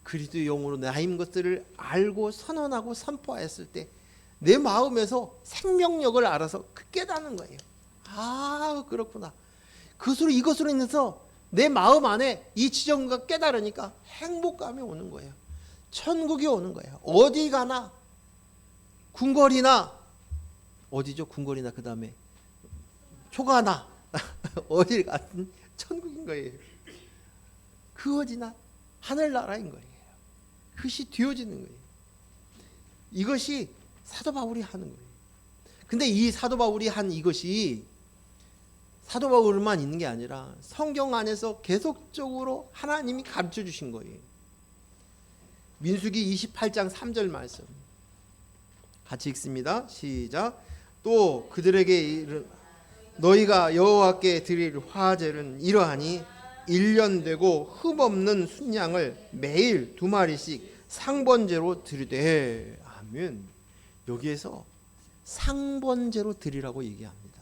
그리스도의 영으로 나인 것들을 알고 선언하고 선포하였을 때 내 마음에서 생명력을 알아서 깨닫는 거예요. 아, 그렇구나. 이것으로 인해서 내 마음 안에 이 지정과 깨달으니까 행복감이 오는 거예요. 천국이 오는 거예요. 어디 가나 궁궐이나 어디죠? 궁궐이나 그 다음에 초가나 어딜 가든 천국인 거예요. 그 어디나 하늘나라인 거예요. 그것이 되어지는 거예요. 이것이 사도 바울이 하는 거예요. 근데 이 사도 바울이 한 이것이 사도 바울만 있는 게 아니라 성경 안에서 계속적으로 하나님이 가르쳐 주신 거예요. 민수기 28장 3절 말씀 같이 읽습니다. 시작. 또 그들에게 너희가 여호와께 드릴 화제는 이러하니 1년 되고 흠없는 순양을 매일 2마리씩 상번제로 드리되. 아멘. 여기에서 상번제로 드리라고 얘기합니다.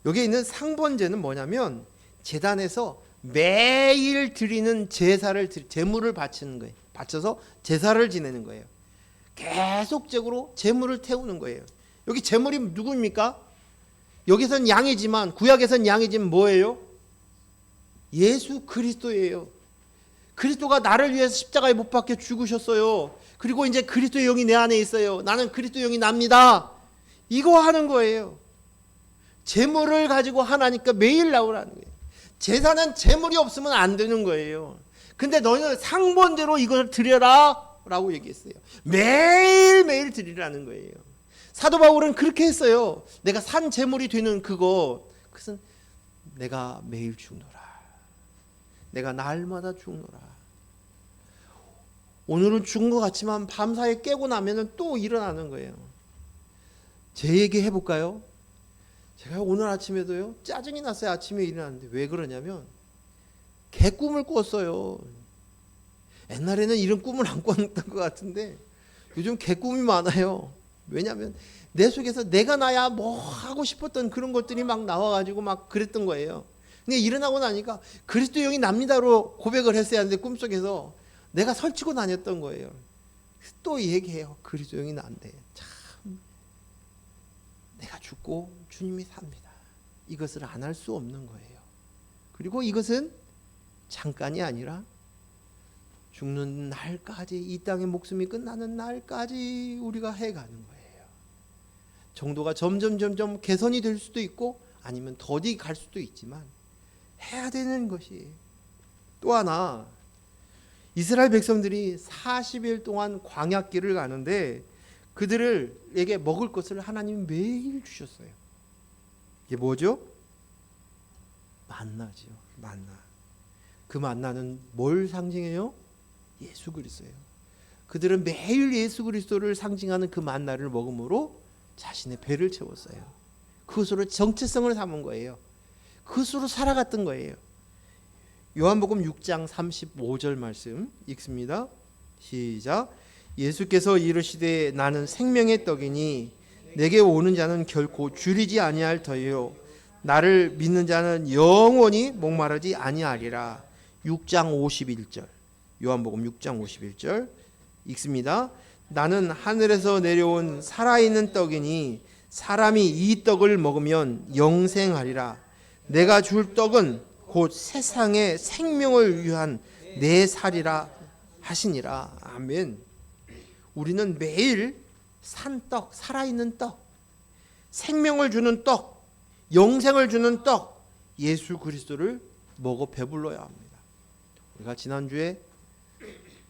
여기에 있는 상번제는 뭐냐면 제단에서 매일 드리는 제물을 바치는 거예요. 바쳐서 제사를 지내는 거예요. 계속적으로 제물을 태우는 거예요. 여기 제물이 누구입니까? 여기선 양이지만 구약에선 양이지만 뭐예요? 예수 그리스도예요. 그리스도가 나를 위해서 십자가에 못 박혀 죽으셨어요. 그리고 이제 그리스도의 영이 내 안에 있어요. 나는 그리스도의 영이 납니다. 이거 하는 거예요. 재물을 가지고 하나님께 매일 나오라는 거예요. 제사는 재물이 없으면 안 되는 거예요. 근데 너희는 상본대로 이걸 드려라 라고 얘기했어요. 매일매일 드리라는 거예요. 사도 바울은 그렇게 했어요. 내가 산 재물이 되는 그것은 내가 매일 죽노라. 내가 날마다 죽노라. 오늘은 죽은 것 같지만 밤사이에 깨고 나면 또 일어나는 거예요. 제 얘기 해볼까요? 제가 오늘 아침에도요, 짜증이 났어요. 아침에 일어났는데. 왜 그러냐면 개꿈을 꿨어요. 옛날에는 이런 꿈을 안 꿨던 것 같은데 요즘 개꿈이 많아요. 왜냐하면 내 속에서 내가 나야 뭐 하고 싶었던 그런 것들이 막 나와가지고 막 그랬던 거예요. 근데 일어나고 나니까 그리스도 영이 납니다로 고백을 했어야 하는데 꿈속에서 내가 설치고 다녔던 거예요. 또 얘기해요. 그리스도 영이 난대. 참 내가 죽고 주님이 삽니다. 이것을 안 할 수 없는 거예요. 그리고 이것은 잠깐이 아니라 죽는 날까지, 이 땅의 목숨이 끝나는 날까지 우리가 해가는 거예요. 정도가 점점 개선이 될 수도 있고 아니면 더디 갈 수도 있지만 해야 되는 것이. 또 하나, 이스라엘 백성들이 40일 동안 광야길을 가는데 그들에게 먹을 것을 하나님이 매일 주셨어요. 이게 뭐죠? 만나죠. 만나. 그 만나는 뭘 상징해요? 예수 그리스도예요. 그들은 매일 예수 그리스도를 상징하는 그 만나를 먹음으로 자신의 배를 채웠어요. 그것으로 정체성을 삼은 거예요. 그것으로 살아갔던 거예요. 요한복음 6장 35절 말씀 읽습니다. 시작. 예수께서 이르시되 나는 생명의 떡이니 내게 오는 자는 결코 줄이지 아니할 터이요 나를 믿는 자는 영원히 목마르지 아니하리라. 6장 51절. 요한복음 6장 51절 읽습니다. 나는 하늘에서 내려온 살아있는 떡이니 사람이 이 떡을 먹으면 영생하리라. 내가 줄 떡은 곧 세상의 생명을 위한 내 살이라 하시니라. 아멘. 우리는 매일 산 떡, 살아있는 떡, 생명을 주는 떡, 영생을 주는 떡, 예수 그리스도를 먹어 배불러야 합니다. 우리가 지난주에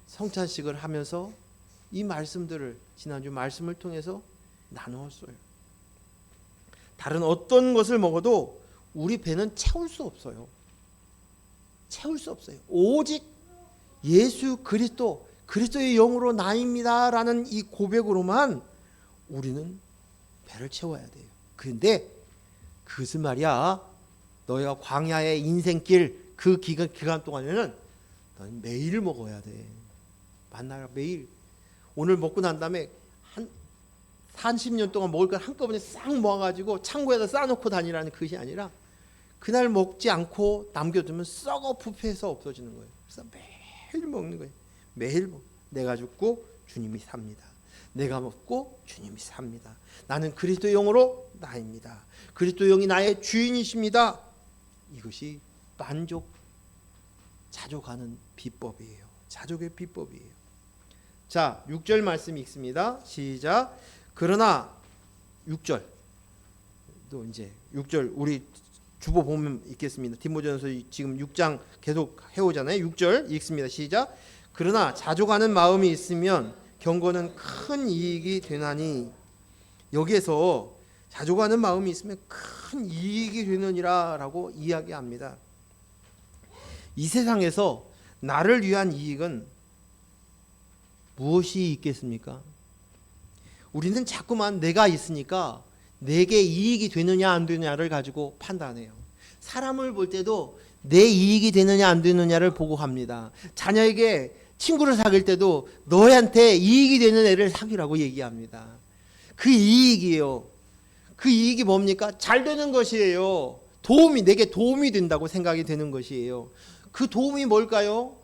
성찬식을 하면서 이 말씀들을 지난주 말씀을 통해서 나누었어요. 다른 어떤 것을 먹어도 우리 배는 채울 수 없어요. 채울 수 없어요. 오직 예수 그리스도, 그리스도의 영으로 나입니다라는 이 고백으로만 우리는 배를 채워야 돼요. 그런데 그것은 말이야, 너희가 광야의 인생길 그 기간 동안에는 넌 매일 먹어야 돼. 만나라 매일. 오늘 먹고 난 다음에 한 30년 동안 먹을 걸 한꺼번에 싹 모아가지고 창고에다 쌓아놓고 다니라는 것이 아니라 그날 먹지 않고 남겨두면 썩어 부패해서 없어지는 거예요. 그래서 매일 먹는 거예요. 매일 먹. 내가 죽고 주님이 삽니다. 내가 먹고 주님이 삽니다. 나는 그리스도 영으로 나입니다. 그리스도 영이 나의 주인이십니다. 이것이 만족, 자족하는 비법이에요. 자족의 비법이에요. 자, 6절 말씀 읽습니다. 시작. 그러나 6절 또 이제 6절 우리 주보 보면 읽겠습니다. 디모데전서 지금 6장 계속 해오잖아요. 6절 읽습니다. 시작. 그러나 자족하는 마음이 있으면 경건은 큰 이익이 되나니. 여기에서 자족하는 마음이 있으면 큰 이익이 되느니라 라고 이야기합니다. 이 세상에서 나를 위한 이익은 무엇이 있겠습니까? 우리는 자꾸만 내가 있으니까 내게 이익이 되느냐 안 되느냐를 가지고 판단해요. 사람을 볼 때도 내 이익이 되느냐 안 되느냐를 보고 합니다. 자녀에게 친구를 사귈 때도 너한테 이익이 되는 애를 사귀라고 얘기합니다. 그 이익이에요. 그 이익이 뭡니까? 잘 되는 것이에요. 내게 도움이 된다고 생각이 되는 것이에요. 그 도움이 뭘까요?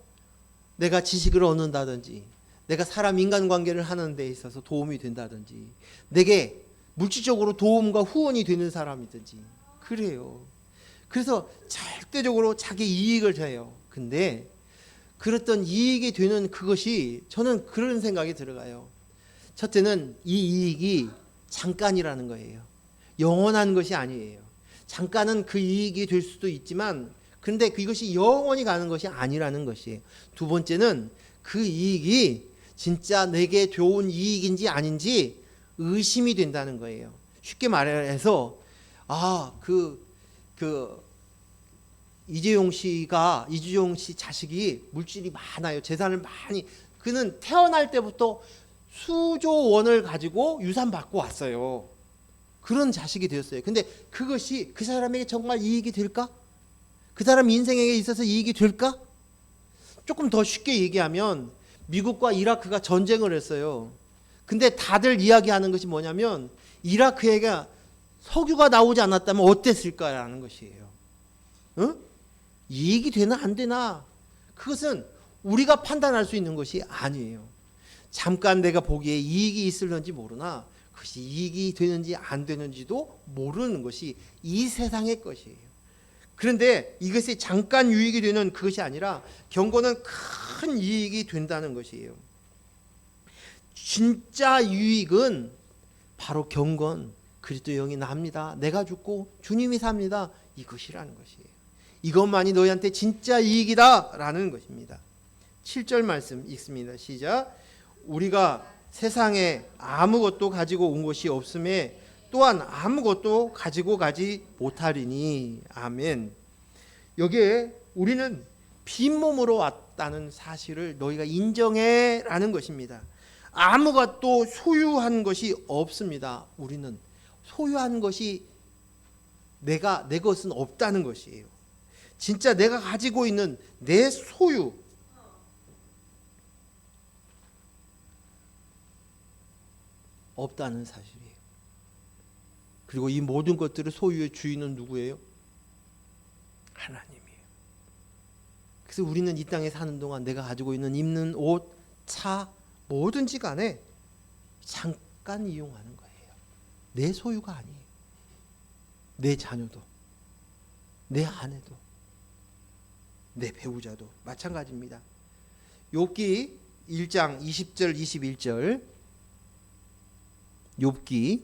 내가 지식을 얻는다든지, 내가 사람 인간관계를 하는 데 있어서 도움이 된다든지, 내게 물질적으로 도움과 후원이 되는 사람이든지 그래요. 그래서 절대적으로 자기 이익을 해요. 근데 그랬던 이익이 되는 그것이 저는 그런 생각이 들어가요. 첫째는 이 이익이 잠깐이라는 거예요. 영원한 것이 아니에요. 잠깐은 그 이익이 될 수도 있지만 그런데 그것이 영원히 가는 것이 아니라는 것이에요. 두 번째는 그 이익이 진짜 내게 좋은 이익인지 아닌지 의심이 된다는 거예요. 쉽게 말해서 이주용 씨 자식이 물질이 많아요. 재산을 많이, 그는 태어날 때부터 수조 원을 가지고 유산 받고 왔어요. 그런 자식이 되었어요. 근데 그것이 그 사람에게 정말 이익이 될까? 그 사람 인생에게 있어서 이익이 될까? 조금 더 쉽게 얘기하면 미국과 이라크가 전쟁을 했어요. 근데 다들 이야기하는 것이 뭐냐면 이라크에게 석유가 나오지 않았다면 어땠을까라는 것이에요. 응? 이익이 되나 안 되나? 그것은 우리가 판단할 수 있는 것이 아니에요. 잠깐 내가 보기에 이익이 있을런지 모르나 그것이 이익이 되는지 안 되는지도 모르는 것이 이 세상의 것이에요. 그런데 이것이 잠깐 유익이 되는 그것이 아니라 경고는 큰 이익이 된다는 것이에요. 진짜 유익은 바로 경건, 그리스도의 영이 납니다. 내가 죽고 주님이 삽니다. 이것이라는 것이에요. 이것만이 너희한테 진짜 이익이다 라는 것입니다. 7절 말씀 읽습니다. 시작. 우리가 세상에 아무것도 가지고 온 것이 없음에 또한 아무것도 가지고 가지 못하리니. 아멘. 여기에 우리는 빈몸으로 왔다는 사실을 너희가 인정해 라는 것입니다. 아무것도 소유한 것이 없습니다. 우리는 소유한 것이 내 것은 없다는 것이에요. 진짜 내가 가지고 있는 내 소유, 없다는 사실이에요. 그리고 이 모든 것들의 소유의 주인은 누구예요? 하나님이에요. 그래서 우리는 이 땅에 사는 동안 내가 가지고 있는 입는 옷, 차, 뭐든지 간에 잠깐 이용하는 거예요. 내 소유가 아니에요. 내 자녀도, 내 아내도, 내 배우자도 마찬가지입니다. 욥기 1장 20절 21절 욥기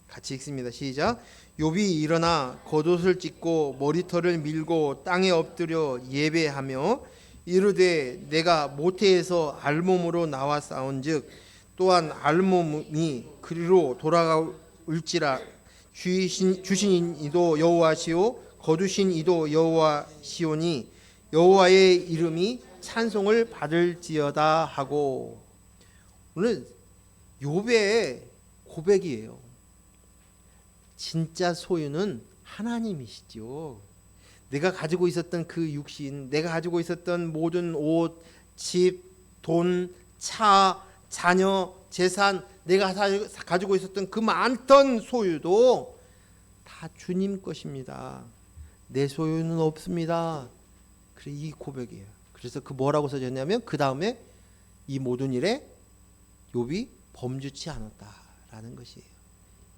같이 읽습니다. 시작. 욥이 일어나 겉옷을 찢고 머리털을 밀고 땅에 엎드려 예배하며 이르되 내가 모태에서 알몸으로 나와 싸운즉 또한 알몸이 그리로 돌아올지라. 주신 이도 여호와시오 거두신 이도 여호와시오니 여호와의 이름이 찬송을 받을지어다 하고. 오늘 욥의 고백이에요. 진짜 소유는 하나님이시죠. 내가 가지고 있었던 그 육신, 내가 가지고 있었던 모든 옷, 집, 돈, 차, 자녀, 재산, 내가 가지고 있었던 그 많던 소유도 다 주님 것입니다. 내 소유는 없습니다. 그래, 이 고백이에요. 그래서 그 뭐라고 써졌냐면 그 다음에 이 모든 일에 욥이 범죄치 않았다라는 것이에요.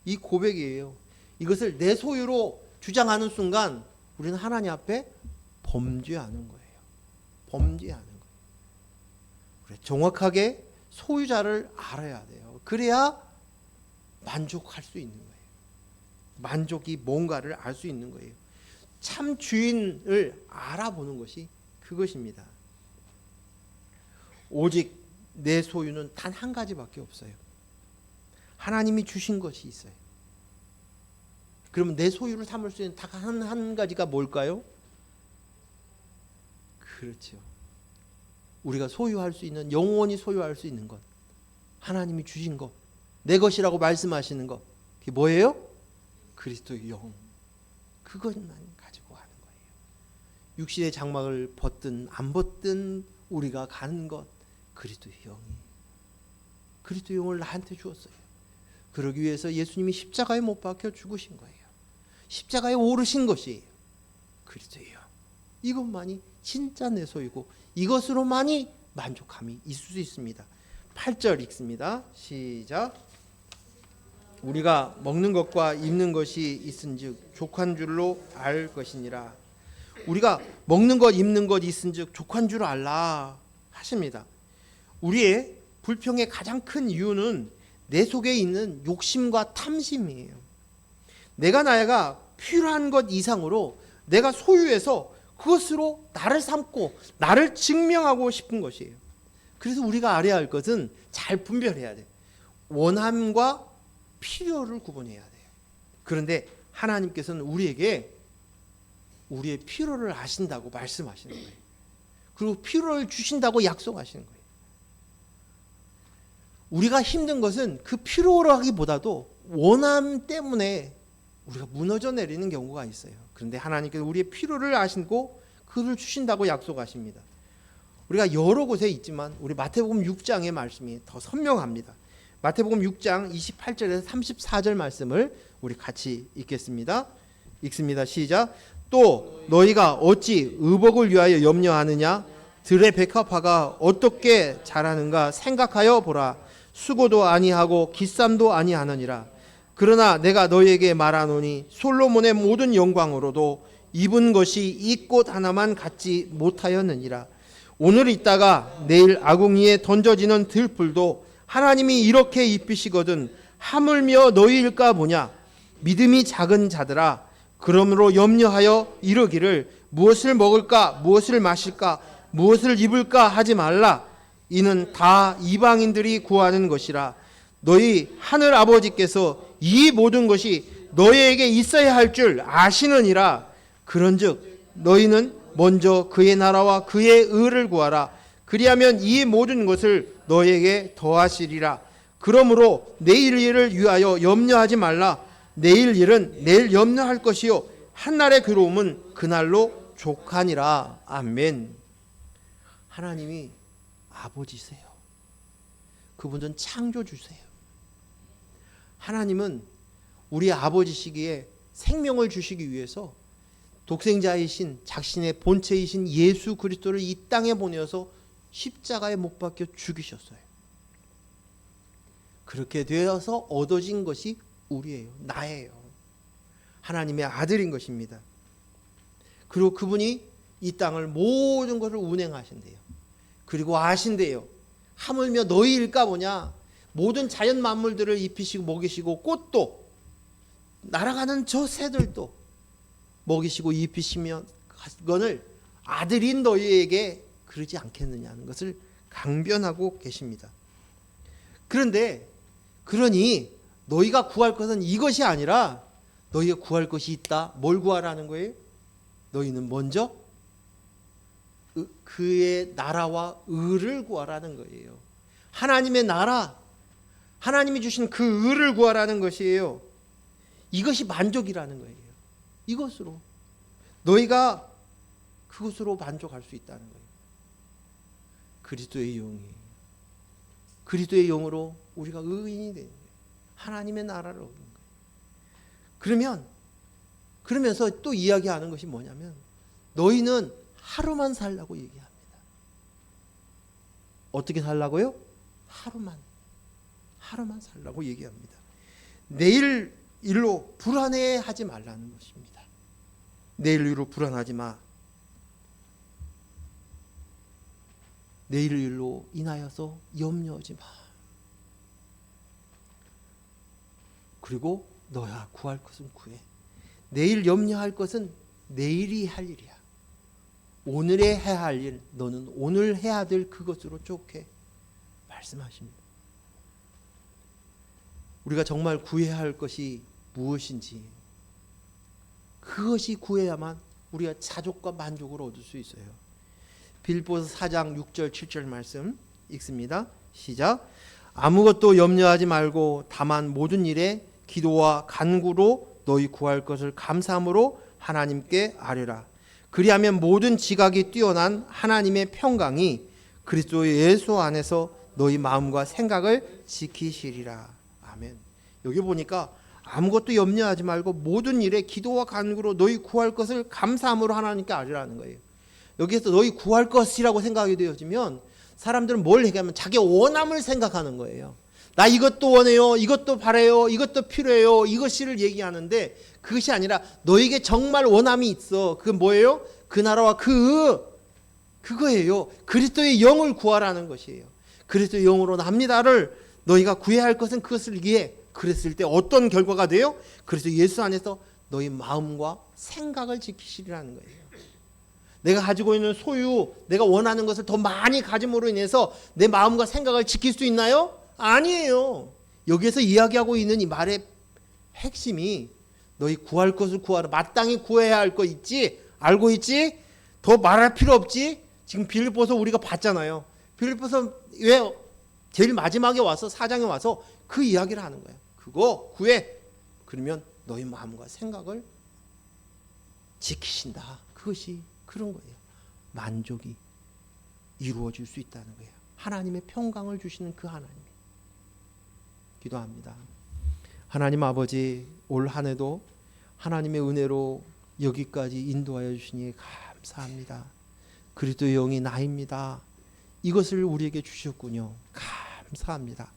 이 고백이에요. 이것을 내 소유로 주장하는 순간 우리는 하나님 앞에 범죄하는 거예요. 범죄하는 거예요. 그래, 정확하게 소유자를 알아야 돼요. 그래야 만족할 수 있는 거예요. 만족이 뭔가를 알 수 있는 거예요. 참 주인을 알아보는 것이 그것입니다. 오직 내 소유는 단 한 가지밖에 없어요. 하나님이 주신 것이 있어요. 그러면 내 소유를 삼을 수 있는 딱 한 가지가 뭘까요? 그렇죠. 우리가 소유할 수 있는, 영원히 소유할 수 있는 것, 하나님이 주신 것, 내 것이라고 말씀하시는 것, 그게 뭐예요? 그리스도의 영. 그것만 가지고 하는 거예요. 육신의 장막을 벗든 안 벗든 우리가 가는 것, 그리스도의 영이. 그리스도의 영을 나한테 주었어요. 그러기 위해서 예수님이 십자가에 못 박혀 죽으신 거예요. 십자가에 오르신 것이에요. 그리스도의 영. 이것만이 진짜 내 소유고 이것으로만이 만족함이 있을 수 있습니다. 8절 읽습니다. 시작. 우리가 먹는 것과 입는 것이 있은즉 족한 줄로 알 것이니라. 우리가 먹는 것 입는 것 있은즉 족한 줄 알라 하십니다. 우리의 불평의 가장 큰 이유는 내 속에 있는 욕심과 탐심이에요. 내가 나야가 필요한 것 이상으로 내가 소유해서 그것으로 나를 삼고 나를 증명하고 싶은 것이에요. 그래서 우리가 알아야 할 것은 잘 분별해야 돼. 원함과 필요를 구분해야 돼요. 그런데 하나님께서는 우리에게 우리의 필요를 아신다고 말씀하시는 거예요. 그리고 필요를 주신다고 약속하시는 거예요. 우리가 힘든 것은 그 필요로 하기보다도 원함 때문에 우리가 무너져 내리는 경우가 있어요. 그런데 하나님께서 우리의 필요를 아시고 그를 주신다고 약속하십니다. 우리가 여러 곳에 있지만 우리 마태복음 6장의 말씀이 더 선명합니다. 마태복음 6장 28절에서 34절 말씀을 우리 같이 읽겠습니다. 읽습니다. 시작. 또 너희가 어찌 의복을 위하여 염려하느냐? 들의 백합화가 어떻게 자라는가 생각하여 보라. 수고도 아니하고 기쌈도 아니하느니라. 그러나 내가 너희에게 말하노니 솔로몬의 모든 영광으로도 입은 것이 이 꽃 하나만 갖지 못하였느니라. 오늘 있다가 내일 아궁이에 던져지는 들풀도 하나님이 이렇게 입히시거든 하물며 너희일까 보냐. 믿음이 작은 자들아, 그러므로 염려하여 이르기를 무엇을 먹을까 무엇을 마실까 무엇을 입을까 하지 말라. 이는 다 이방인들이 구하는 것이라. 너희 하늘 아버지께서 이 모든 것이 너희에게 있어야 할 줄 아시느니라. 그런즉 너희는 먼저 그의 나라와 그의 의를 구하라. 그리하면 이 모든 것을 너희에게 더하시리라. 그러므로 내일 일을 위하여 염려하지 말라. 내일 일은 내일 염려할 것이요 한날의 괴로움은 그날로 족하니라. 아멘. 하나님이 아버지세요. 그분은 창조주세요. 하나님은 우리 아버지시기에 생명을 주시기 위해서 독생자이신 자신의 본체이신 예수 그리스도를 이 땅에 보내어서 십자가에 못 박혀 죽이셨어요. 그렇게 되어서 얻어진 것이 우리예요. 나예요. 하나님의 아들인 것입니다. 그리고 그분이 이 땅을 모든 것을 운행하신대요. 그리고 아신대요. 하물며 너희일까 보냐. 모든 자연 만물들을 입히시고 먹이시고 꽃도 날아가는 저 새들도 먹이시고 입히시면 그거를 아들인 너희에게 그러지 않겠느냐는 것을 강변하고 계십니다. 그런데 그러니 너희가 구할 것은 이것이 아니라 너희가 구할 것이 있다. 뭘 구하라는 거예요? 너희는 먼저 그의 나라와 의를 구하라는 거예요. 하나님의 나라, 하나님이 주신 그 의를 구하라는 것이에요. 이것이 만족이라는 거예요. 이것으로 너희가 그것으로 만족할 수 있다는 거예요. 그리스도의 영이, 그리스도의 영으로 우리가 의인이 되는 거예요. 하나님의 나라를 얻는 거예요. 그러면서 또 이야기하는 것이 뭐냐면 너희는 하루만 살라고 얘기합니다. 어떻게 살라고요? 하루만 살라고 얘기합니다. 내일 일로 불안해하지 말라는 것입니다. 내일 일로 불안하지 마. 내일 일로 인하여서 염려하지 마. 그리고 너야 구할 것은 구해. 내일 염려할 것은 내일이 할 일이야. 오늘에 해야 할 일, 너는 오늘 해야 될 그것으로 좋게 말씀하십니다. 우리가 정말 구해야 할 것이 무엇인지 그것이 구해야만 우리가 자족과 만족을 얻을 수 있어요. 빌립보서 4장 6절 7절 말씀 읽습니다. 시작. 아무것도 염려하지 말고 다만 모든 일에 기도와 간구로 너희 구할 것을 감사함으로 하나님께 아뢰라. 그리하면 모든 지각이 뛰어난 하나님의 평강이 그리스도 예수 안에서 너희 마음과 생각을 지키시리라. 아멘. 여기 보니까 아무것도 염려하지 말고 모든 일에 기도와 간구로 너희 구할 것을 감사함으로 하나님께 아뢰라는 거예요. 여기에서 너희 구할 것이라고 생각이 되어지면 사람들은 뭘 얘기하면 자기 원함을 생각하는 거예요. 나 이것도 원해요. 이것도 바래요. 이것도 필요해요. 이것을 얘기하는데 그것이 아니라 너에게 정말 원함이 있어. 그게 뭐예요? 그 나라와 그거예요. 그리스도의 영을 구하라는 것이에요. 그리스도의 영으로 납니다를 너희가 구해야 할 것은 그것을 위해 그랬을 때 어떤 결과가 돼요? 그래서 예수 안에서 너희 마음과 생각을 지키시리라는 거예요. 내가 가지고 있는 소유, 내가 원하는 것을 더 많이 가짐으로 인해서 내 마음과 생각을 지킬 수 있나요? 아니에요. 여기에서 이야기하고 있는 이 말의 핵심이 너희 구할 것을 구하라. 마땅히 구해야 할 거 있지? 알고 있지? 더 말할 필요 없지? 지금 빌립보서 우리가 봤잖아요. 빌립보서 왜 제일 마지막에 와서 4장에 와서 그 이야기를 하는 거예요. 그거 구해. 그러면 너희 마음과 생각을 지키신다. 그것이 그런 거예요. 만족이 이루어질 수 있다는 거예요. 하나님의 평강을 주시는 그 하나님. 기도합니다. 하나님 아버지, 올 한 해도 하나님의 은혜로 여기까지 인도하여 주시니 감사합니다. 그리스도의 영이 나입니다. 이것을 우리에게 주셨군요. 감사합니다.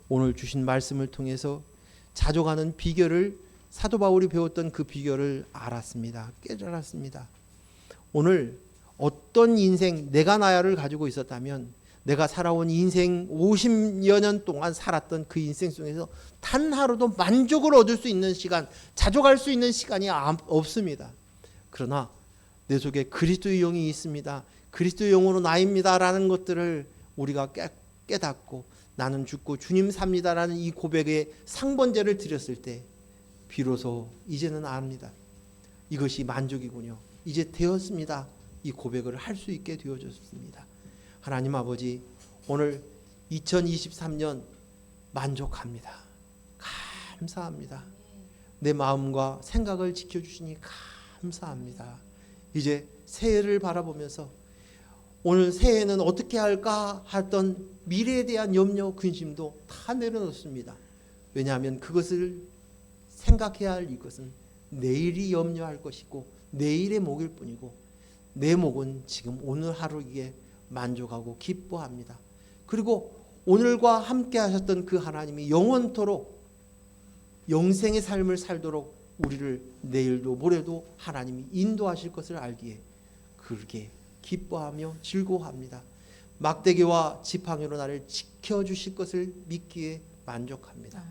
오늘 주신 말씀을 통해서 자족하는 비결을 사도 바울이 배웠던 그 비결을 알았습니다. 깨달았습니다. 오늘 어떤 인생, 내가 나야를 가지고 있었다면 내가 살아온 인생 50여 년 동안 살았던 그 인생 속에서 단 하루도 만족을 얻을 수 있는 시간, 자족할 수 있는 시간이 없습니다. 그러나 내 속에 그리스도의 영이 있습니다. 그리스도의 영으로 나입니다라는 것들을 우리가 깨닫고 나는 죽고 주님 삽니다라는 이 고백의 상번제를 드렸을 때 비로소 이제는 압니다. 이것이 만족이군요. 이제 되었습니다. 이 고백을 할 수 있게 되어졌습니다. 하나님 아버지, 오늘 2023년 만족합니다. 감사합니다. 내 마음과 생각을 지켜주시니 감사합니다. 이제 새해를 바라보면서 오늘 새해는 어떻게 할까 했던 미래에 대한 염려, 근심도 다 내려놓습니다. 왜냐하면 그것을 생각해야 할 이것은 내일이 염려할 것이고 내일의 목일 뿐이고 내 목은 지금 오늘 하루에 만족하고 기뻐합니다. 그리고 오늘과 함께 하셨던 그 하나님이 영원토록 영생의 삶을 살도록 우리를 내일도 모레도 하나님이 인도하실 것을 알기에 그렇게 기뻐하며 즐거워합니다. 막대기와 지팡이로 나를 지켜주실 것을 믿기에 만족합니다.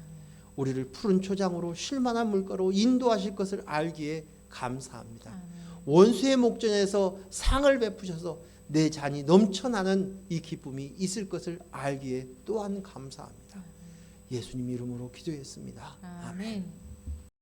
우리를 푸른 초장으로 쉴만한 물가로 인도하실 것을 알기에 감사합니다. 원수의 목전에서 상을 베푸셔서 내 잔이 넘쳐나는 이 기쁨이 있을 것을 알기에 또한 감사합니다. 예수님 이름으로 기도했습니다. 아멘.